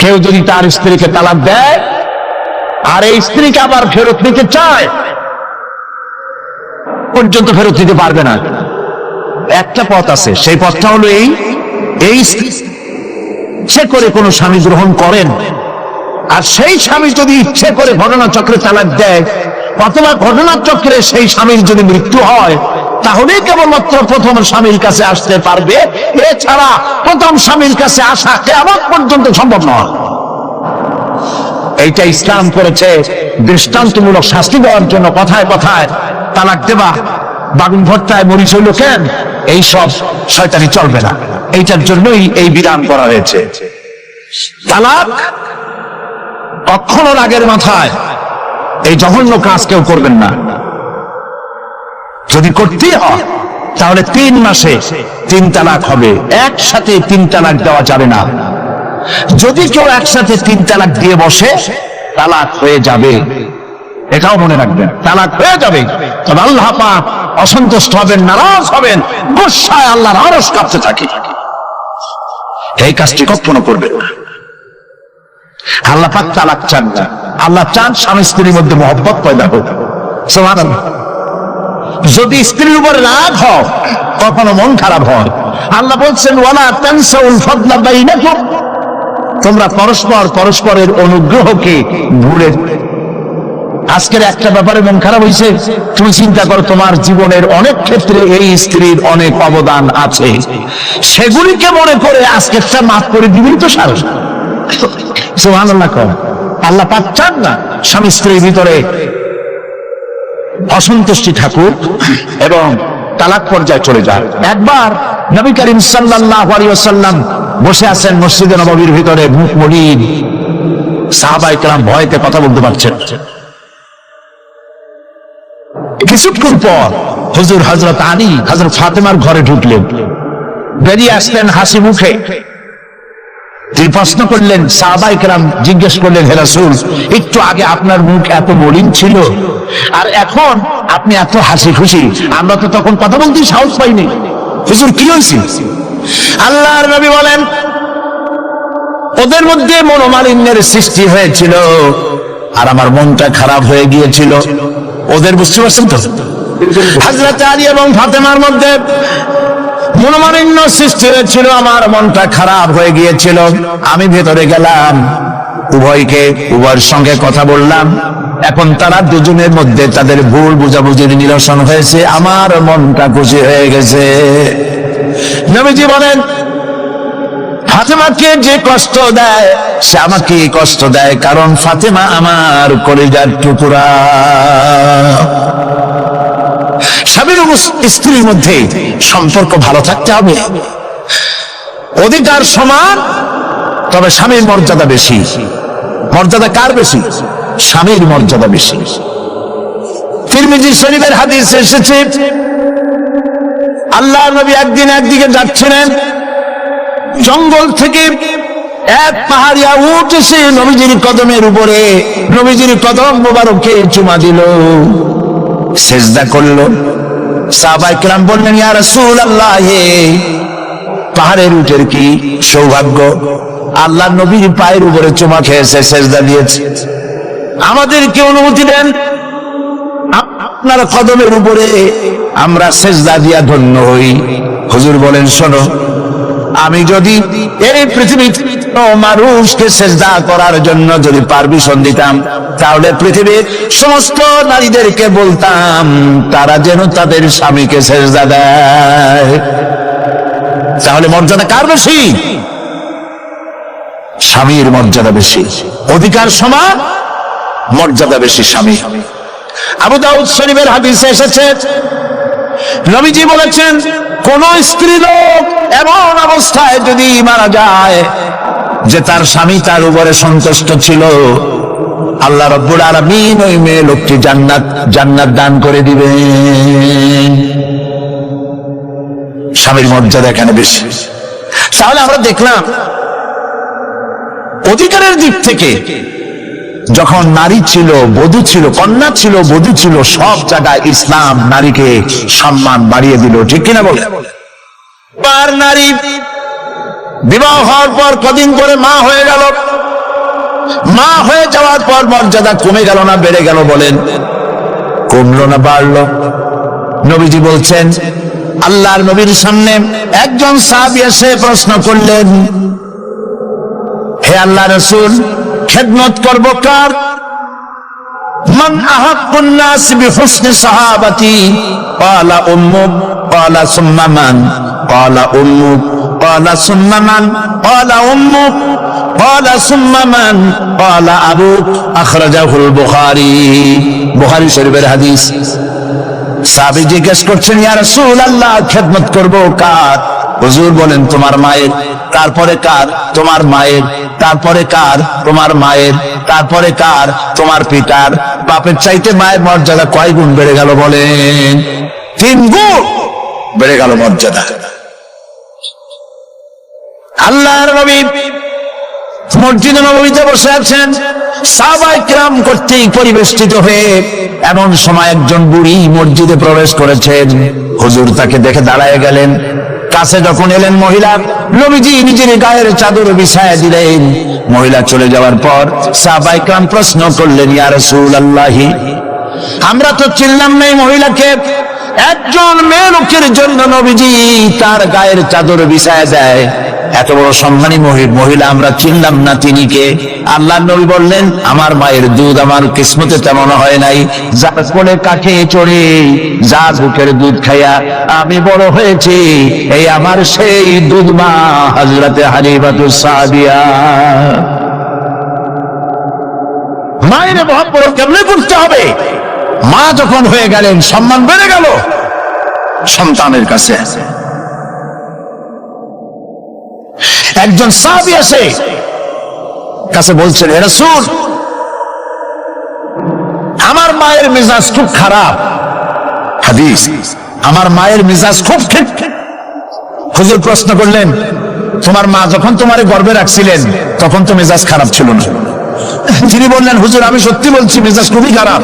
কেউ যদি তার স্ত্রীকে তালাক দেয় আর এই স্ত্রীকে আবার ফেরত নিতে চায়, পর্যন্ত ফেরত দিতে পারবে না। একটা পথ আছে, সেই পথটা হলো এই ইচ্ছে করে কোন স্বামী গ্রহণ করেন, আর সেই স্বামী যদি ইচ্ছে করে ঘটনাচক্রে তালাক দেয়, অথবা ঘটনাচক্রে সেই স্বামীর যদি মৃত্যু হয়, তাহলে কেবলমাত্র প্রথম স্বামীর কাছে আসতে পারবে। এছাড়া প্রথম স্বামীর কাছে আসা কিয়ামত পর্যন্ত সম্ভব নয়। এইটা ইসলাম করেছে দৃষ্টান্তমূলক শাস্তি দেওয়ার জন্য। কথায় কথায় তালাক দেবা, বাগুন ভর্তায় মরিচ হইল কেন, এই সব শয়তানি চলবে না। এইটার জন্যই এই বিধান করা হয়েছে। তালাক কখনো রাগের মাথায় এই জঘন্য কাজ কেউ করবেন না। যদি করতেই হয় তাহলে 3 মাসে 3 তালাক হবে। একসাথে 3 তালাক দেওয়া যাবে না। যদি কেউ একসাথে 3 তালাক দিয়ে বসে, তালাক হয়ে যাবে। এটাও মনে রাখবেন, তালাক হয়ে যাবে। তবে আল্লাহ পাক অসন্তুষ্ট হবেন, নারাজ হবেন, গুসায় আল্লাহর আরশ কাঁপতে থাকে। এই কাজটি কখনো করবেন না। আল্লাহ পাক তালাক চান না। আল্লাহ চান স্বামী স্ত্রীর মধ্যে মহব্বত পয়দা হোক। সুবহানাল্লাহ। যদি স্ত্রীর উপর রাগ হয়, কখনো মন খারাপ হয়, আল্লাহ বলছেন ওয়ালা তানসাউল ফাদলা বাইনাকুম, তোমরা পরস্পরের অনুগ্রহকে ভুলে। আজকের একটা ব্যাপারে মন খারাপ হয়েছে, তুমি চিন্তা করো তোমার জীবনের অনেক ক্ষেত্রে এই স্ত্রীর অনেক অবদান আছে, সেগুলিকে মনে করে আজকেরটা মাফ করে দিবি তো সারস। সুবহানাল্লাহ। আল্লাহ পাক চান না স্বামী স্ত্রীর ভিতরে অসন্তুষ্টি থাকুক এবং তালাক পর্যায়ে চলে যায়। একবার নবী করিম সাল্লাল্লাহু আলাইহি ওয়াসাল্লাম বসে আছেন মসজিদে নববীর ভিতরে, মুখ মলিন, সাহাবায়ে কেরাম ভয়তে কথা বলতে পারছেন। কিছুক্ষণ পর হুজুর হযরত আলী হযরত ফাতেমার ঘরে ঢুকলেন, বেরিয়ে আসলেন হাসি মুখে। তিনি প্রশ্ন করলেন, সাহাবায়ে কেরাম জিজ্ঞেস করলেন, হে রাসূল, একটু আগে আপনার মুখ এত মলিন ছিল আর এখন আপনি এত হাসি খুশি, আমরা তো তখন কথা বলতে সাহস পাইনি। হুজুর কি হয়েছে? আল্লাহর নবী বলেন, ওদের মধ্যে মনোমালিন্যের সৃষ্টি হয়েছিল আর আমার মনটা খারাপ হয়ে গিয়েছিল। ওদের, বুঝতে পারছেন তো, হযরত আলী এবং ফাতেমার মধ্যে মনোমালিন্য সৃষ্টি হয়েছিল, আমার মনটা খারাপ হয়ে গিয়েছিল। আমি ভেতরে গেলাম, উভয়ের সঙ্গে কথা বললাম। এখন তারা দুজনের মধ্যে তাদের ভুল বুঝাবুঝির নিরসন হয়েছে, আমার মনটা খুশি হয়ে গেছে। নবীজি বলেন, ফাতেমাকে যে কষ্ট দেয় সে আমাকে কষ্ট দেয়, কারণ ফাতেমা আমার কলিজার টুকরা। স্বামীর ও স্ত্রীর মধ্যে সম্পর্ক ভালো থাকতে হবে, অধিকার সমান, তবে স্বামীর মর্যাদা বেশি। মর্যাদা কার বেশি? স্বামীর মর্যাদা বেশি। তিরমিজি শরীফের হাদিসে এসেছে, আল্লাহর নবী একদিন একদিকে যাচ্ছিলেন, জঙ্গল থেকে এক পাহাড়িয়া উট এসে নবীজির কদমের উপরে নবীজির কদম মোবারকে চুমা দিল, সেজদা করলো। সাহাবায়ে কেরাম বললেন, ইয়া রাসূলুল্লাহ, পাহাড়ের উটের কি সৌভাগ্য, আল্লাহর নবীর পায়ের উপরে চুমা খেয়েছে, সেজদা দিয়েছে। আমাদেরকে অনুমতি দেন, আপনার কদমের উপরে আমরা সেজদা দিয়া ধন্য হই। হুজুর বলেন, শোনো, আমি যদি এই পৃথিবীতে মানুষকে সেজদা করার জন্য যদি পারমিশন দিতাম, তাহলে পৃথিবীর সমস্ত নারীদেরকে বলতাম তারা যেন তাদের স্বামীকে সেজদা দেয়। তাহলে মর্যাদা কার বেশি? স্বামীর মর্যাদা বেশি। অধিকার সমান, মর্যাদা বেশি স্বামী। আবু দাউদ শরীফের হাদিসে এসেছে, নবীজি বলেছেন, কোন স্ত্রী লোক এমন অবস্থায় যদি মারা যায় যে তার স্বামী তার উপরে সন্তুষ্ট ছিল, আল্লাহ রাব্বুল আলামিন ওই মেয়ে লোকটি জান্নাত দান করে দিবেন। স্বামীর মর্যাদা এখানে বেশি। তাহলে আমরা দেখলাম অধিকারের দিক থেকে যখন নারী ছিল, বধূ ছিল, কন্যা ছিল, বধূ ছিল, সব জায়গায় ইসলাম নারীকে সম্মান বাড়িয়ে দিল, ঠিক কিনা বলে? আর নারী বিবাহ হওয়ার পর কদিন পরে মা হয়ে গেল, মা হয়ে যাওয়ার পর মর্যাদা কমে গেল না বেড়ে গেল? বলেন, কমলো না বাড়লো? নবীজি বলছেন, আল্লাহর নবীর সামনে একজন সাহাবী এসে প্রশ্ন করলেন, হে আল্লাহর রাসূল, খেদমত করব কার? মান আহাক্কুন নাস বিহুসনি সাহাবাতি? ক্বালা উম্মুক। ক্বালা সুম্মা মান? ক্বালা উম্মুক। ক্বালা সুম্মা মান? ক্বালা উম্মুক। ক্বালা সুম্মা মান? ক্বালা আবুক। আখরাজাহুল বুখারী। বুখারী শরীফের হাদিস। সাহাবী জিজ্ঞেস করছেন, ইয়া রাসূলুল্লাহ, খেদমত করব কার? হুজুর বলেন, তোমার মায়ের। তারপরে কার? তোমার মায়ের। তারপরে কার? তোমার মায়ের। তারপরে কার? তোমার পিতার। বাপের চাইতে মায়ের মর্যাদা কয় গুণ বেড়ে গেল বলেন? 3 গুণ। বেড়ে গেল মর্যাদা। আল্লাহর নবী মসজিদে নববীতে বসে আছেন, সাহাবায়ে কিরাম কর্তৃক পরিবেষ্টিত হয়ে এমন সময় একজন বুড়ি মসজিদে প্রবেশ করেছেন। হুজুর তাকে দেখে দাঁড়ায় গেলেন। কাছে যখন এলেন মহিলা, নবীজি নিজের গায়ের চাদর বিছায়া দিলেন। মহিলা চলে যাওয়ার পর সাহাবায়ে কিরাম প্রশ্ন করলেন, ইয়া রাসূলুল্লাহ, আমরা তো চিনলাম না এই মহিলাকে। একজন মেয়ে লোকের জন্য নবীজি তার গায়ের চাদর বিছায়া দেয়, এত বড় সম্মানী মহিলা আমরা চিনলাম না, তিনি কে? আল্লাহর নবী বললেন, আমার মায়ের দুধ আমার কিসমতে তেমন হয় নাই, যার কোলে কাঠে চড়ে যার বুকের দুধ খাইয়া আমি বড় হয়েছি, এই আমার সেই দুধ মা হযরতে হালিমাতুস সাদিয়া। মায়ের মহব্বত কেমনে করতে হবে? মা যখন হয়ে গেলেন সম্মান বেড়ে গেল সন্তানের কাছে। একজন সাহাবী এসে কাছে বলছেন, হে রাসূল, আমার মায়ের মেজাজ খুব খারাপ। হাদিস, আমার মায়ের মেজাজ খুব ঠিক। হুজুর প্রশ্ন করলেন, তোমার মা যখন তোমারে গর্ভে রাখছিলেন তখন তো মেজাজ খারাপ ছিল না? তিনি বললেন, হুজুর আমি সত্যি বলছি, মেজাজ খুবই খারাপ।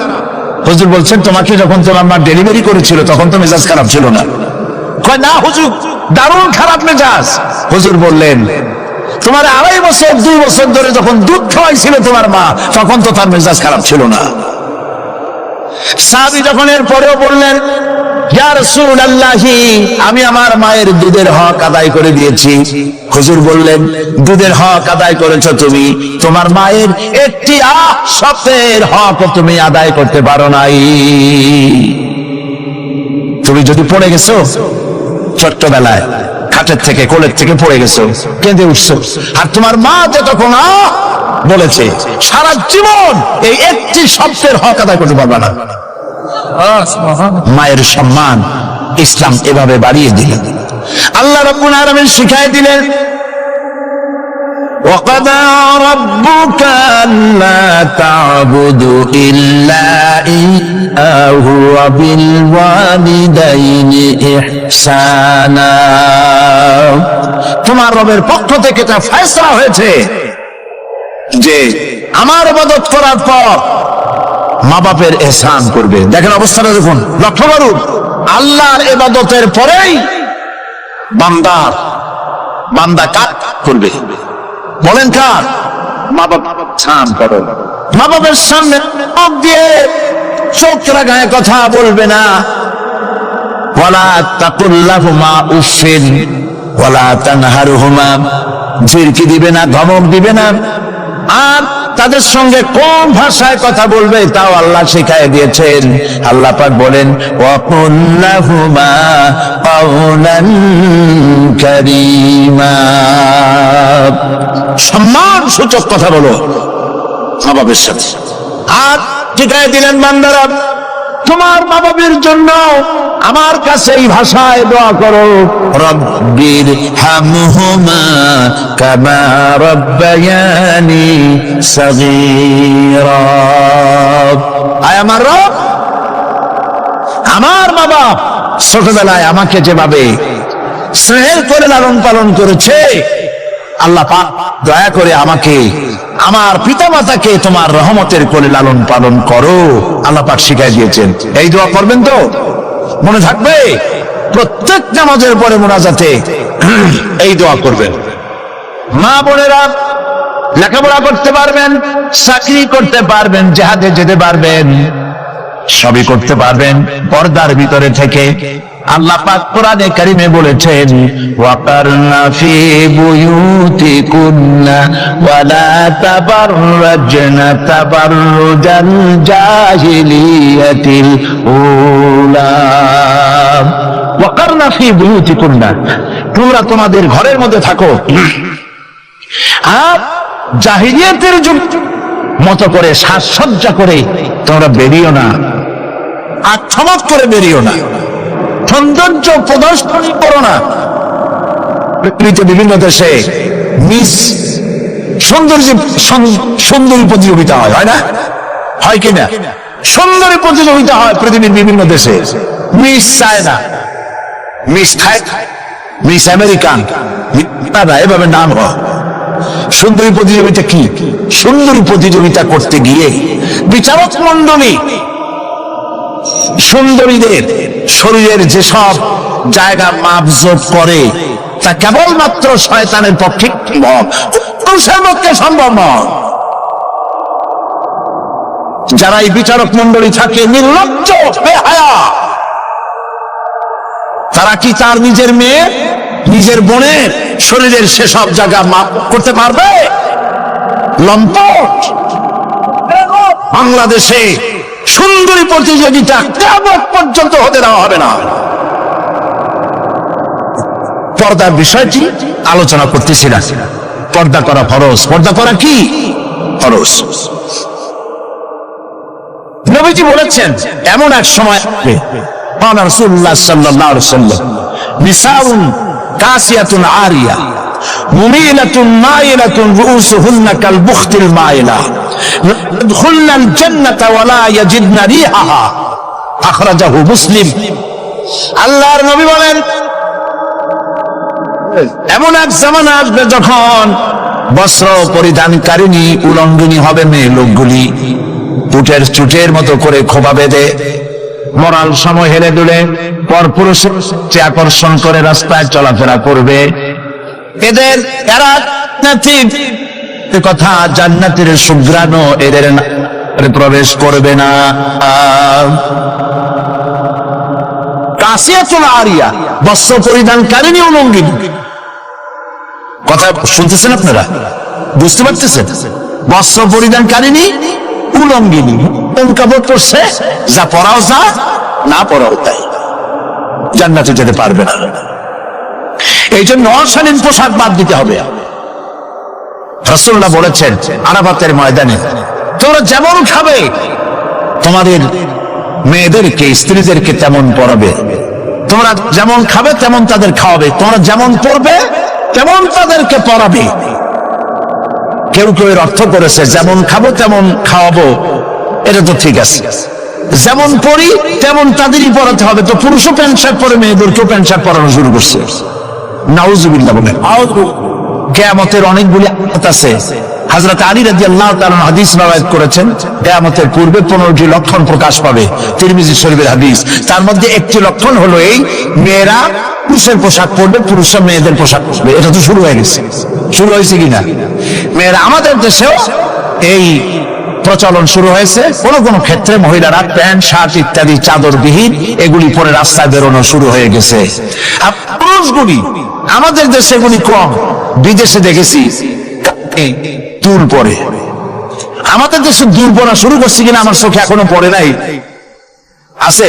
হুজুর বলছেন, তোমাকে যখন তোমার মা ডেলিভারি করেছিল তখন তো মেজাজ খারাপ ছিল না? কয় না হুজুর, দারুণ খারাপ মেজাজ। হুজুর বললেন, তোমার 2.5 বছর 2 বছর ধরে যখন দুধ খাওয়াইছিল তোমার মা তখন তো তার মেজাজ খারাপ ছিল না। সাহাবী যখন এর পরেও বললেন, ইয়া রাসূলুল্লাহ, আমি আমার মায়ের দুধের হক আদায় করে দিয়েছি। হুজুর বললেন, দুধের হক আদায় করেছো তুমি, তোমার মায়ের একটি সপ্তাহের হক তুমি আদায় করতে পারো নাই। তুমি যদি পড়ে গেছো ছোট্টবেলায় খাটের থেকে কোলের থেকে পড়ে গেছো, কেঁদে উঠছো, আর তোমার মা যে তখন বলেছে, সারা জীবন এই একটি শব্দের হক আদায় করতে পারবে না। মায়ের সম্মান ইসলাম এভাবে বাড়িয়ে দিলেন। আল্লাহ রাব্বুল আলামিন শিখাই দিলেন, وَقَضَى رَبُّكَ أَلَّا تَعْبُدُوا إِلَّا إِيَّاهُ وَبِالْوَالِدَيْنِ إِحْسَانًا। তোমার রবের পক্ষ থেকে তা ফয়সালা হয়েছে যে আমার ইবাদত করার পর মা বাপের ইহসান করবে। দেখেন অবস্থাটা দেখুন, লক্ষ্য করুন, আল্লাহর ইবাদতের পরেই বান্দা কাজ করবে। বলেন কার? মা বাপ ইহসান করো। মা বাপের সামনে মুখ দিয়ে চোখ রাগায় কথা বলবে না। ওয়ালা তাকুল্লাহুমা উফিন ওয়ালা তানহারহুমা, ঝিরকি দিবে না, ধমক দিবে না। আর তাদের সঙ্গে কোন ভাষায় কথা বলবে তাও আল্লাহ শিখায় দিয়েছেন। আল্লাহ পাক বলেন, ওয়াকুল লাহুমা কাওলান কারীমা, সম্মান সূচক কথা বলো মা বাবার সাথে। আর শিখায় দিলেন, বান্দারা তোমার মা বাবার জন্য আমার কাছে এই ভাষায় দোয়া করো, রব্বির হামহুমা কামা রব্বায়ানি সগীরা। আয় আমার রব, আমার মা বাপ ছোটবেলায় আমাকে যেভাবে স্নেহের করে লালন পালন করেছে, আল্লাহ পাক দয়া করে আমাকে, আমার পিতামাতাকে তোমার রহমতের কোলে লালন পালন করো। আল্লাহ পাক শিখাই দিয়েছেন। এই দোয়া করবেন তো? মনে থাকবে? প্রত্যেক নামাজের পরে মুনাজাতে এই দোয়া করবেন। মা বোনেরা লেখাপড়া করতে পারবেন, চাকরি করতে পারবেন, জিহাদে যেতে পারবেন, সবই করতে পারবেন পর্দার ভিতরে থেকে। আল্লাহ পাক কোরআনে কারিমে বলেছেন, ওয়াকারনা ফি বুয়ুতিকুন্না ওয়ালা তাবাররাজনা তাবাররুজাল জাহিলিয়াতিল উলা। ওয়াকারনা ফি বুয়ুতিকুন্না, তোমরা তোমাদের ঘরের মধ্যে থাকো, আর জাহিলিয়াতের যুগ মতো করে সাজসজ্জা করে তোমরা বেরিও না, আর চমক করে বেরিও না, সৌন্দর্য প্রদর্শনী করো না। পৃথিবীতে বিভিন্ন দেশে মিস সুন্দরী প্রতিযোগিতা হয় না? হয় কিনা? সুন্দরী প্রতিযোগিতা হয় পৃথিবীর বিভিন্ন দেশে। Miss China, miss miss American এভাবে নাম হয়। সুন্দরী প্রতিযোগিতা কি? সুন্দরী প্রতিযোগিতা করতে গিয়ে বিচারক মন্ডলী সুন্দরীদের শরীরের যেসব জায়গা মাপজোপ করে তা কেবলমাত্র শয়তানের পক্ষে পুরুষের পক্ষে সম্ভব নয়। যারা এই বিচারক মন্ডলী থাকে নির্লজ্জ বেহায়া, তারা কি তার নিজের মেয়ে নিজের বোনের শরীরের সেসব জায়গা মাপ করতে পারবে? লম্পট। বাংলাদেশে সুন্দরী প্রতিযোগিতা কিয়ামত পর্যন্ত হতে দেওয়া হবে না। পর্দার বিষয়টি আলোচনা করতেছি না। পর্দা করা ফরজ। পর্দা করা কি? ফরজ। নবীজি বলেছেন এমন এক সময় রাসূলুল্লাহ সাল্লাল্লাহু আলাইহি ওয়াসাল্লাম নিসাউন কাসিয়াতুন আরিয়া মুমিলাতুন মাইলাতুন রুউসুহুন্না কাল বুখতিল মাইলা ইয়াদখুলনাল জান্নাতা ওয়া লা ইয়াজিদনা রিহাহা আখরাজাহু মুসলিম। আল্লাহর নবী বলেন এমন এক জামানা আসবে যখন বস্ত্র পরিধানকারিণী উলঙ্গিনী হবে মেয়ে লোকগুলি, উটের চুটের মতো করে খোপা বেঁধে মরাল সময় হেলে দুলে পরপুরুষের আকর্ষণ করে রাস্তায় চলাফেরা করবে। এদের কথা জান্নাতের সুঘ্রাণ এদের প্রবেশ করবে না। কাসিয়াতুল আরিয়া বস্ত্র পরিধানকারিণী উলঙ্গিনী। কথা শুনতেছেন আপনারা? বুঝতে পারতেছেন? বস্ত্র পরিধানকারিণী উলঙ্গিনী কাপড় পরছে, যা পরাও যা না পরাও তাই, জান্নাতে যেতে পারবে না। এই জন্য অশালীন পোশাক বাদ দিতে হবে। রাসূলুল্লাহ বলেছেন আরাফাতের ময়দানে তোমরা যেমন খাবে তোমাদের মেয়েদেরকে স্ত্রীদেরকে তেমন পরাবে, তোমরা যেমন খাবে তেমন তাদের খাওয়াবে, তোমরা যেমন পরবে তেমন তাদেরকে পরাবে। কেউ কেউ এর অর্থ করেছে যেমন খাবো তেমন খাওয়াবো, এটা তো ঠিক আছে, যেমন পরি তেমন তাদেরই পরাতে হবে। তো পুরুষও প্যান্ট শার্ট পরে মেয়েদেরকেও প্যান্ট শার্ট পরানো শুরু করছে। নাউজুবিল্লাহ বলেন। কিয়ামতের অনেকগুলি আয়াত আছে। হযরত আলী রাদিয়াল্লাহু তাআলা হাদিস রওয়ায়াত করেছেন কিয়ামতের পূর্বে 15টি লক্ষণ প্রকাশ পাবে, তিরমিজি শরীফের হাদিস। তার মধ্যে একটি লক্ষণ হলো এই, মেয়েরা পুরুষের পোশাক পরবে, পুরুষরা মেয়েদের পোশাক পরবে। এটা তো শুরু হয়ে গেছে। শুরু হয়েছে কিনা? মেয়েরা আমাদের দেশেও এই প্রচলন শুরু হয়েছে। কোন কোন ক্ষেত্রে মহিলারা প্যান্ট শার্ট ইত্যাদি চাদরবিহীন এগুলি পরে রাস্তায় বেরোনো শুরু হয়ে গেছে। পুরুষগুলি আমাদের দেশে এগুলি কম, বিদেশে দেখেছি চুল পরে। আমাদের দেশে দুল পরা শুরু করছে কিনা আমার চোখে এখনো পড়ে নাই। আছে?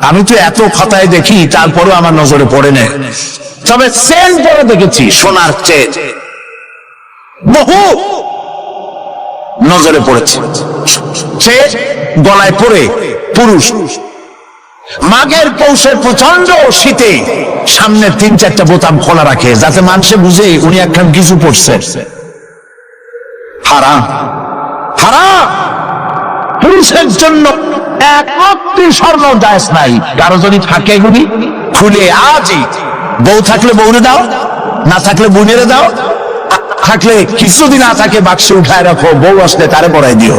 আমি তো এত খাতায় দেখি তারপরেও আমার নজরে পড়ে না। তবে চেন পরে দেখেছি, সোনার চেন বহু নজরে পড়েছে। সে গলায় পরে পুরুষ মাঘের পৌষের প্রচন্ড শীতে সামনে 3-4টা বোতাম খোলা রাখে যাতে মানুষে বুঝে উনি একখান কিছু পড়ছে। হারাম, হারাম। পুরুষের জন্য একটি স্বর্ণ জায়েজ নাই। কারো যদি থাকে এগুলি খুলে আজই, বউ থাকলে বউরে দাও, না থাকলে বোনেরে দাও, থাকলে কিছু যদি না থাকে বাক্সে উঠায় রাখো, বউ আসলে তারে পড়াই দিও,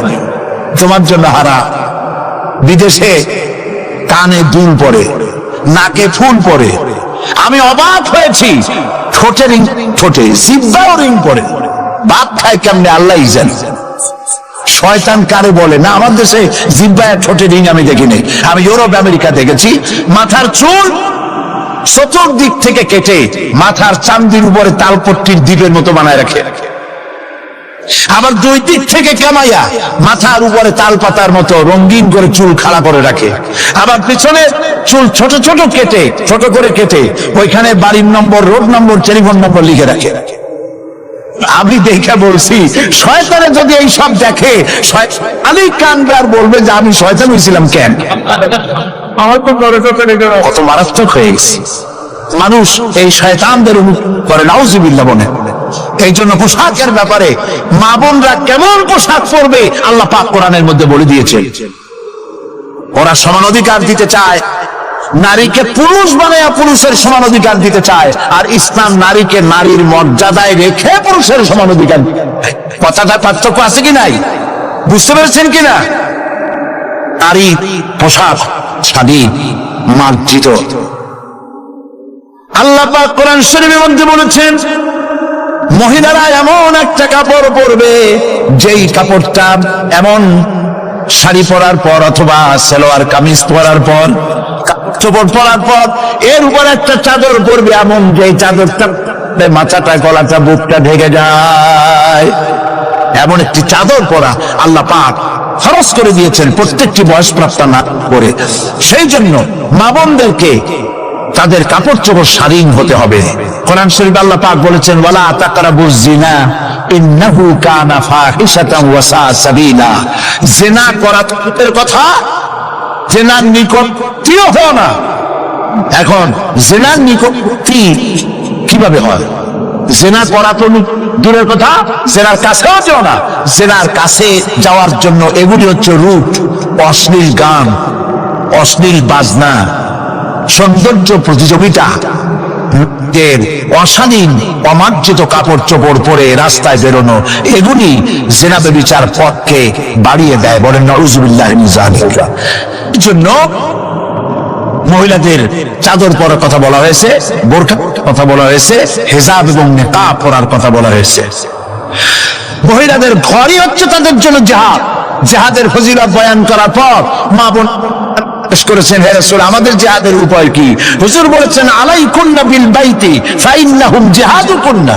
তোমার জন্য হারাম। বিদেশে কানে দুল পরে, নাকে ফুল পরে। আমি অবাক হয়েছি, ঠোঁটে রিং, ঠোঁটে জিহ্বাও রিং পরে। ভাত খায় কেমনে আল্লাহই জানে। শয়তান কারে বলে না, আমার দেশে জিহ্বায় ঠোঁটে রিং আমি দেখিনি। আমি ইউরোপ আমেরিকা দেখেছি মাথার চুল চতুর্দিক থেকে কেটে মাথার চান্দির উপরে তালপট্টির দ্বীপের মতো বানায় রাখে, আবার দুই দিক থেকে কামাইয়া মাথার উপরে তাল পাতার মতো রঙিন করে চুল খাড়া করে রাখে, আবার পিছনে চুল ছোট ছোট কেটে, ছোট করে কেটে ওইখানে বাড়ির নম্বর, রোড নম্বর, টেলিফোন নম্বর লিখে রাখে। আমি দেখে বলছি শয়তানে যদি এই সব দেখে আমি কানবে আর বলবে যে আমি শয়তান হয়েছিলাম কেন। আমার তো কত মারাত্মক হয়ে গেছে। মানুষ এই শয়তানদের করে নাউজুবিল্লাহ বলে। এই জন্য পোশাকের ব্যাপারে মা বোনরা কেমন পোশাক পরবে আল্লাহ পাক কোরআনের মধ্যে বলে দিয়েছে। ওরা সমান অধিকার দিতে চায়, নারীকে পুরুষ বানায়া পুরুষের সমান অধিকার দিতে চায়, আর ইসলাম নারীকে নারীর মর্যাদায় রেখে পুরুষের সমান অধিকার। কথাটা পার্থক্য আছে কি নাই? বুঝতে পেরেছেন কিনা? নারী পোশাক শাড়ি মার্জিত। আল্লাহ পাক কোরআন শরীফের মধ্যে বলেছেন, মহিলারা এমন একটা কাপড় পরবে যেই কাপড়টা এমন শাড়ি পরার পর অথবা সালোয়ার কামিজ পরার পর কাপড় পরার পর এর উপর একটা চাদর পরবে এমন যে চাদরটা মাথাটা গলাটা বুকটা ঢেকে যায়, এমন একটি চাদর পরা আল্লাহ পাক ফরজ করে দিয়েছেন প্রত্যেকটি বয়সপ্রাপ্ত না করে। সেই জন্য মা বোনদেরকে তাদের কাপড় চোপড় শালীন হতে হবে। কোরআন শরীফ আল্লাহ পাক বলেছেন, ওয়ালা তাকরাবুজ জিনা ইন্নাহু কানা ফাহিশাতান ওয়া সাআ সাবিলা। জিনা করার কথা, জিনার নিকটটিও হয় না। এখন জিনার নিকটটি কিভাবে হয়? জিনা করা তো দূরের কথা, জিনার কাছেও যেও না। জিনার কাছে যাওয়ার জন্য এগুলি হচ্ছে রুট, অশ্লীল গান, অশ্লীল বাজনা, সৌন্দর্য প্রতিযোগিতা, অশালীন অমার্জিত কাপড় চোপড় পরে রাস্তায় বেরোনো, এগুলি জিনা ব্যভিচার পথকে বাড়িয়ে দেয়। বলেন নাউযুবিল্লাহি মিন যালিক। এই জন্য মহিলাদের চাদর পরার কথা বলা হয়েছে, বোরকা কথা বলা হয়েছে, হিজাব এবং নিকাব পরার কথা বলা হয়েছে। মহিলাদের ঘরই হচ্ছে তাদের জন্য জিহাদ। জিহাদের ফজিলত বয়ান করার পর মা বোন করেছেন, হে রাসূল আমাদের জিহাদের উপায় কি? হুজুর বলেছেন, আলাইকুন্না বিল বাইতি ফাইন্নাহুম জিহাদুকুন্না।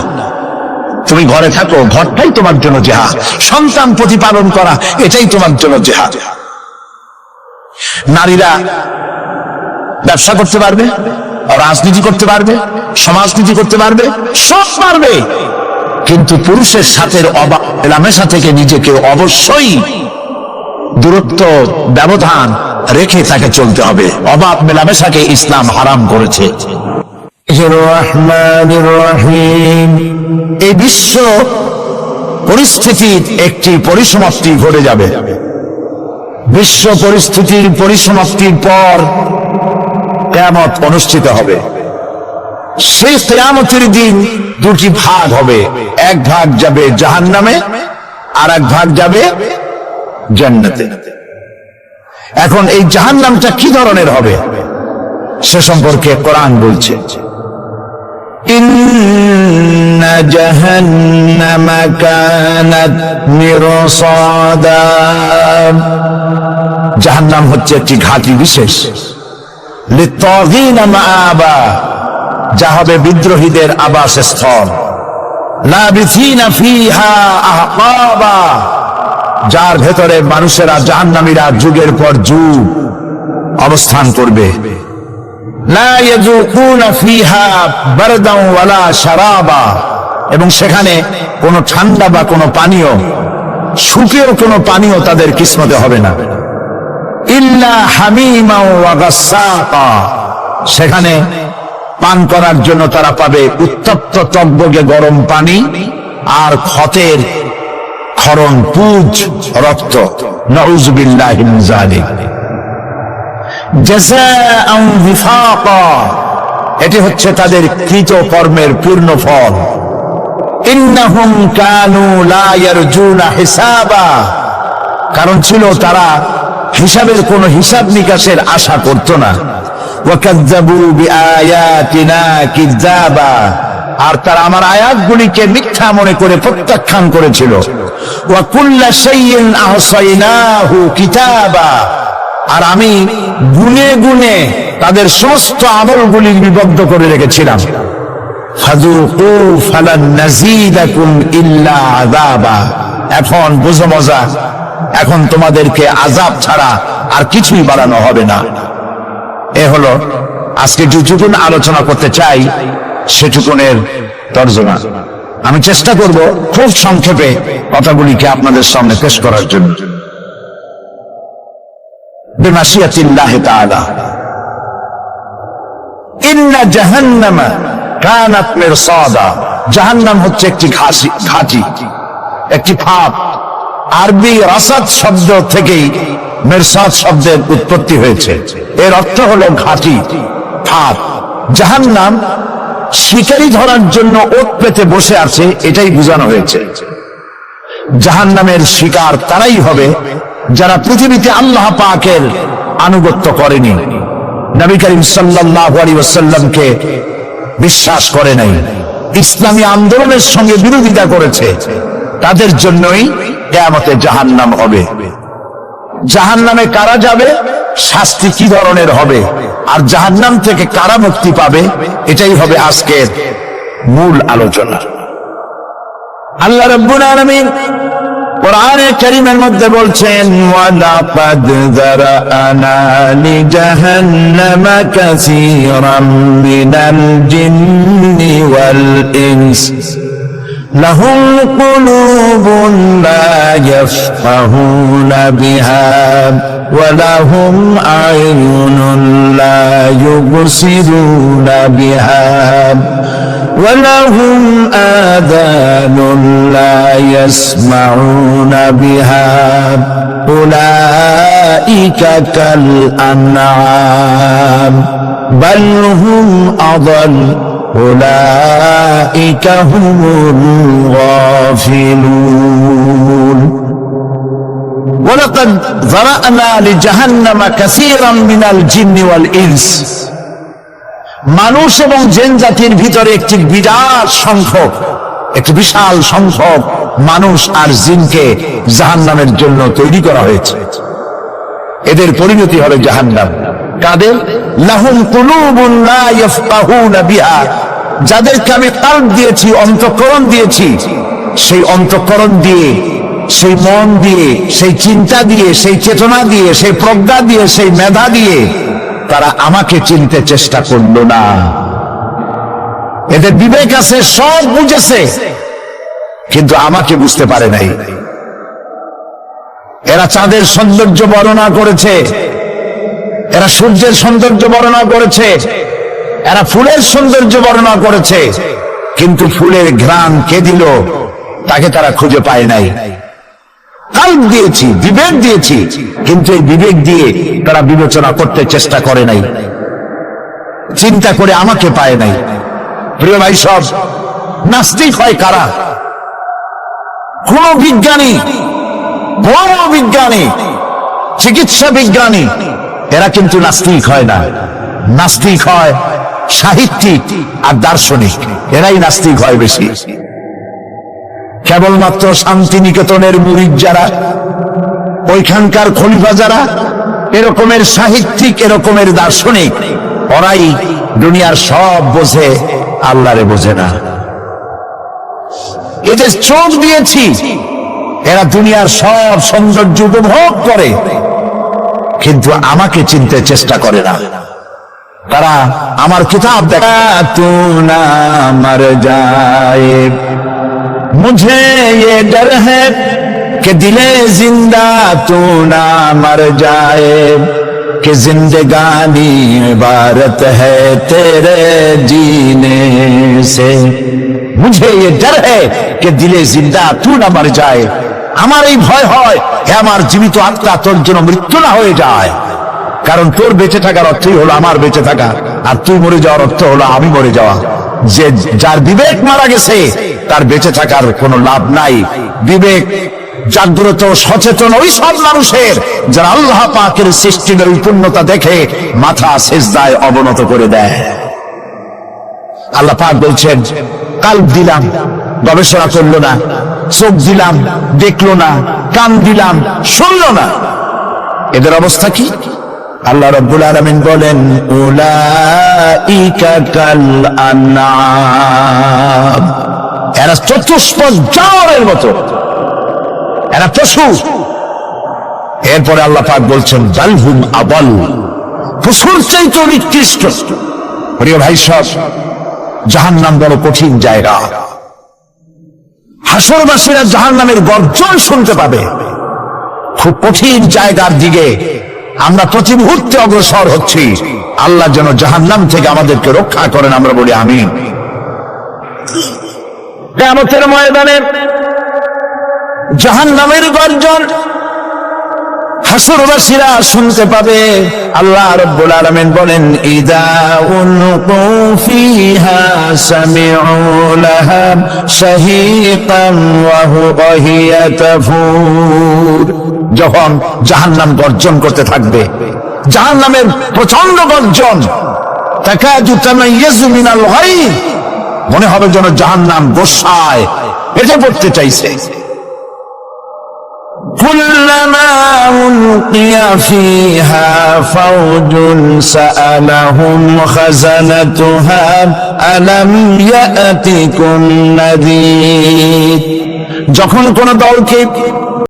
তুমি ঘরে থাকো, ঘরটাই তোমার জন্য জিহাদ। সন্তান প্রতিপালন করা এটাই তোমার জন্য জিহাদ। নারীরা ব্যবসা করতে পারবে, রাজনীতি করতে পারবে, সমাজনীতি করতে পারবে, সব পারবে, কিন্তু পুরুষের সাথে অবাধ মেলামেশা থেকে নিজেকে অবশ্যই দূরত্ব ব্যবধান রেখে তাকে চলতে হবে। অবাধ মেলামেশাকে ইসলাম হারাম করেছে। এই বিশ্ব পরিস্থিতির একটি পরিসমাপ্তি ঘটে যাবে। বিশ্ব পরিস্থিতির পরিসমাপ্তির পর কিয়ামত অনুষ্ঠিত হবে। সেই কিয়ামতের দিন দুটি ভাগ হবে, এক ভাগ যাবে জাহান্নামে আর এক ভাগ যাবে জান্নাতে। এখন এই জাহান্নামটা কি ধরনের হবে সে সম্পর্কে কোরআন বলছে, ইন্না জাহান্নামা কানাত মিরসাদা। জাহান্নাম হচ্ছে একটি ঘাঁটি বিশেষ, লিত্তাগিনা মাআবা, যা হবে বিদ্রোহীদের আবাসস্থল, লাবিথিনা ফিহা আহকাবা, যার ভেতরে মানুষেরা জাহান্নামীরা যুগের পর যুগ অবস্থান করবে। লা ইয়াযুকুনা ফিহা বারদান ওয়ালা শারাবা, এবং সেখানে কোনো ঠান্ডা বা কোনো পানীয়, সুপেয় কোনো পানীয় তাদের কিসমতে হবে না। ইল্লা হামিমা ওয়া গাসসাকা, সেখানে পান করার জন্য তারা পাবে উত্তপ্ত টকবগে গরম পানি আর ক্ষতের ক্ষরণ পুজ রক্ত। নাউযুবিল্লাহি মিন যালিক। জাযাআন ওয়িফাকা, এটি হচ্ছে তাদের কৃত কর্মের পূর্ণ ফল। ইন্নাহুম কানু লা ইয়ারজুনা হিসাবা, কারণ ছিল তারা হিসাবের কোন হিসাব নিকাশের আশা করত না। ওয়াকাযযাবু বিআয়াতিনা কিযাবা, আর তারা আমার আয়াতগুলিকে মিথ্যা মনে করে প্রত্যাখ্যান করেছিল। ওয়া কুল্লা শাইইন আহসাইনাহু কিতাবা, আর আমি গুনে গুনে তাদের সমস্ত আমলগুলি লিপিবদ্ধ করে রেখেছিলাম। ফাযুকু ফালান নাযীদাকুম ইল্লা আযাবা, এখন বুঝো মজা, এখন তোমাদেরকে আযাব ছাড়া আর কিছুই বাড়ানো হবে না। এ হলো আজকে যেটুকুন আলোচনা করতে চাই সেটুকুনের তর্জমা। আমি চেষ্টা করব খুব সংক্ষেপে কথাগুলিকে আপনাদের সামনে পেশ করার জন্য। বিমাশিয়াতিল্লাহি তাআলা, ইন্না জাহান্নামা কানাত মিরসাদা, জাহান্নাম হচ্ছে একটি ঘাঁটি, একটি ফাঁদ। আরবি রাসাদ শব্দ থেকেই মেরসাদ শব্দের উৎপত্তি হয়েছে। এর অর্থ হলো ঘাঁটি, ফাঁদ। জাহান্নাম শিকারি ধরার জন্য ওত পেতে বসে আছে, এটাই বোঝানো হয়েছে। জাহান্নামের শিকার তারাই হবে যারা পৃথিবীতে আল্লাহ পাকের আনুগত্য করেনি, নবী করিম সাল্লাল্লাহু আলাইহি ওয়াসাল্লামকে বিশ্বাস করে নাই, ইসলামী আন্দোলনের সঙ্গে বিরোধিতা করেছে, তাদের জন্যই কিয়ামতে জাহান্নাম হবে। জাহান্নামে কারা যাবে, শাস্তি কি ধরনের হবে, আর জাহান্নাম থেকে কারা মুক্তি পাবে, এটাই হবে আজকের মূল আলোচনা। আল্লাহ রাব্বুল আলামিন কোরআনে কারীমের মধ্যে বলছেন, ওয়ালাকাদ যারানা লিজাহান্নামা কাসীরাম মিনাল জিন্নি ওয়াল ইনস লাহুম কুলুবুন লা ইয়াফকাহুনা বিহা ওয়া লাহুম আ'য়ুনুন লা ইউবসিরুনা বিহা ولهم آذان لا يسمعون بها أولئك كالأنعام بل هم أضل أولئك هم الغافلون ولقد ذرأنا لجهنم كثيرا من الجن والإنس মানুষ এবং জিন জাতির ভিতরে একটি বিশাল সংখ্যক মানুষ আর জিনকে জাহান্নামের জন্য তৈরি করা হয়েছে। এদের পরিণতি হবে জাহান্নাম। কাদের? লাহুম কুলুবুন লা ইয়াফকাহুনা বিহা, যাদেরকে আমি কলব দিয়েছি, অন্তঃকরণ দিয়েছি, সেই অন্তঃকরণ দিয়ে, সেই মন দিয়ে, সেই চিন্তা দিয়ে, সেই চেতনা দিয়ে, সেই প্রজ্ঞা দিয়ে, সেই মেধা দিয়ে তারা আমাকে চিনতে চেষ্টা করলো না। এদের বিবেক আছে, সব বুঝেছে, কিন্তু আমাকে বুঝতে পারে নাই। এরা চাঁদের সৌন্দর্য বর্ণনা করেছে, এরা সূর্যের সৌন্দর্য বর্ণনা করেছে, এরা ফুলের সৌন্দর্য বর্ণনা করেছে, কিন্তু ফুলের ঘ্রাণ কে দিল তাকে তারা খুঁজে পায় নাই। কলব দিয়েছি, বিবেক দিয়েছি, কিন্তু এই বিবেক দিয়ে তারা বিবেচনা করতে চেষ্টা করে নাই, চিন্তা করে আমাকে পায় নাই। প্রিয় ভাই, সব নাস্তিক হয় কারা? কোন বিজ্ঞানী, বড় বিজ্ঞানী, চিকিৎসা বিজ্ঞানী, এরা কিন্তু নাস্তিক হয় না। নাস্তিক হয় সাহিত্যিক আর দার্শনিক, এরাই নাস্তিক হয় বেশি। কেবলমাত্র শান্তিনিকেতনের মুরিদ যারা, ওইখানকার খলিফা যারা এরকমের সাহিত্যিক, এরকমের দার্শনিক, ওরাই দুনিয়ার সব বোঝে, আল্লাহরে বোঝে না। এদের চোখ দিয়েছি, এরা দুনিয়ার সব সৌন্দর্য উপভোগ করে, কিন্তু আমাকে চিনতে চেষ্টা করে না। তারা আমার কিতাব দেখা তু না মর যায়, मुझे ये डर है कि दिले जिंदा तू ना मर जाए, कि जिंदगानी इबारत है तेरे जीने से। मुझे ये डर है कि दिले जिंदा तू ना मर जाए, আমার এই ভয় হয় হে আমার জীবিত আত্মা, তোর জন্য মৃত্যু না হয়ে যায়। কারণ তোর বেঁচে থাকার অর্থই হলো আমার বেঁচে থাকা, আর তুই মরে যাওয়ার অর্থ হলো আমি মরে যাওয়া। যে যার বিবেক মারা গেছে তার বেঁচে থাকার কোনো লাভ নাই। বিবেক জাগ্রত, সচেতন ওই সব মানুষের যারা আল্লাহ পাকের সৃষ্টির পূর্ণতা দেখে মাথা সিজদায় অবনত করে দেয়। আল্লাহ পাক বলছেন, কলব দিলাম, গবেষণা করলো না, চোখ দিলাম, দেখলো না, কান দিলাম, শুনলো না। এদের অবস্থা কি? আল্লাহ রাব্বুল আলামিন বলেন, উলাইকা কাল আনআম, এরা চতুষ্পদ জানোয়ারের মতো, এরা পশু। এরপরে আল্লাহ পাক বলছেন, বাল হুম আদাল, পশুর চাইতে নিকৃষ্ট। প্রিয় ভাই সব, জাহান্নাম বড় কঠিন জায়গা। হাসরবাসীরা জাহান্নামের গর্জন শুনতে পাবে। খুব কঠিন জায়গার দিকে আমরা প্রতি মুহূর্তে অগ্রসর হচ্ছি। আল্লাহ যেন জাহান্নাম থেকে আমাদেরকে রক্ষা করেন, আমরা বলি আমিন। কিয়ামতের ময়দানে জাহান্নামের গর্জন হাসরবাসীরা শুনতে পাবে। আল্লাহ রাব্বুল আলামিন বলেন, ইযা উলকু ফিহা সামিউ লাহা শাহীকান ওয়া হিয়া তাফুর। যখন জাহান্নাম গর্জন করতে থাকবে, জাহান্নামের প্রচন্ড গর্জন, তাকাদু তামাইয়াজু মিনাল গায়ব, মনে হবে যেন জাহান্নাম গোসায় পেটে পড়তে চাইছে। কুল্লামা উলকিয়া ফিহা ফাওজুন সাআলাহুম খাযানাতুহা আলাম ইয়াতিকুম নাযীর। যখন কোন দলকে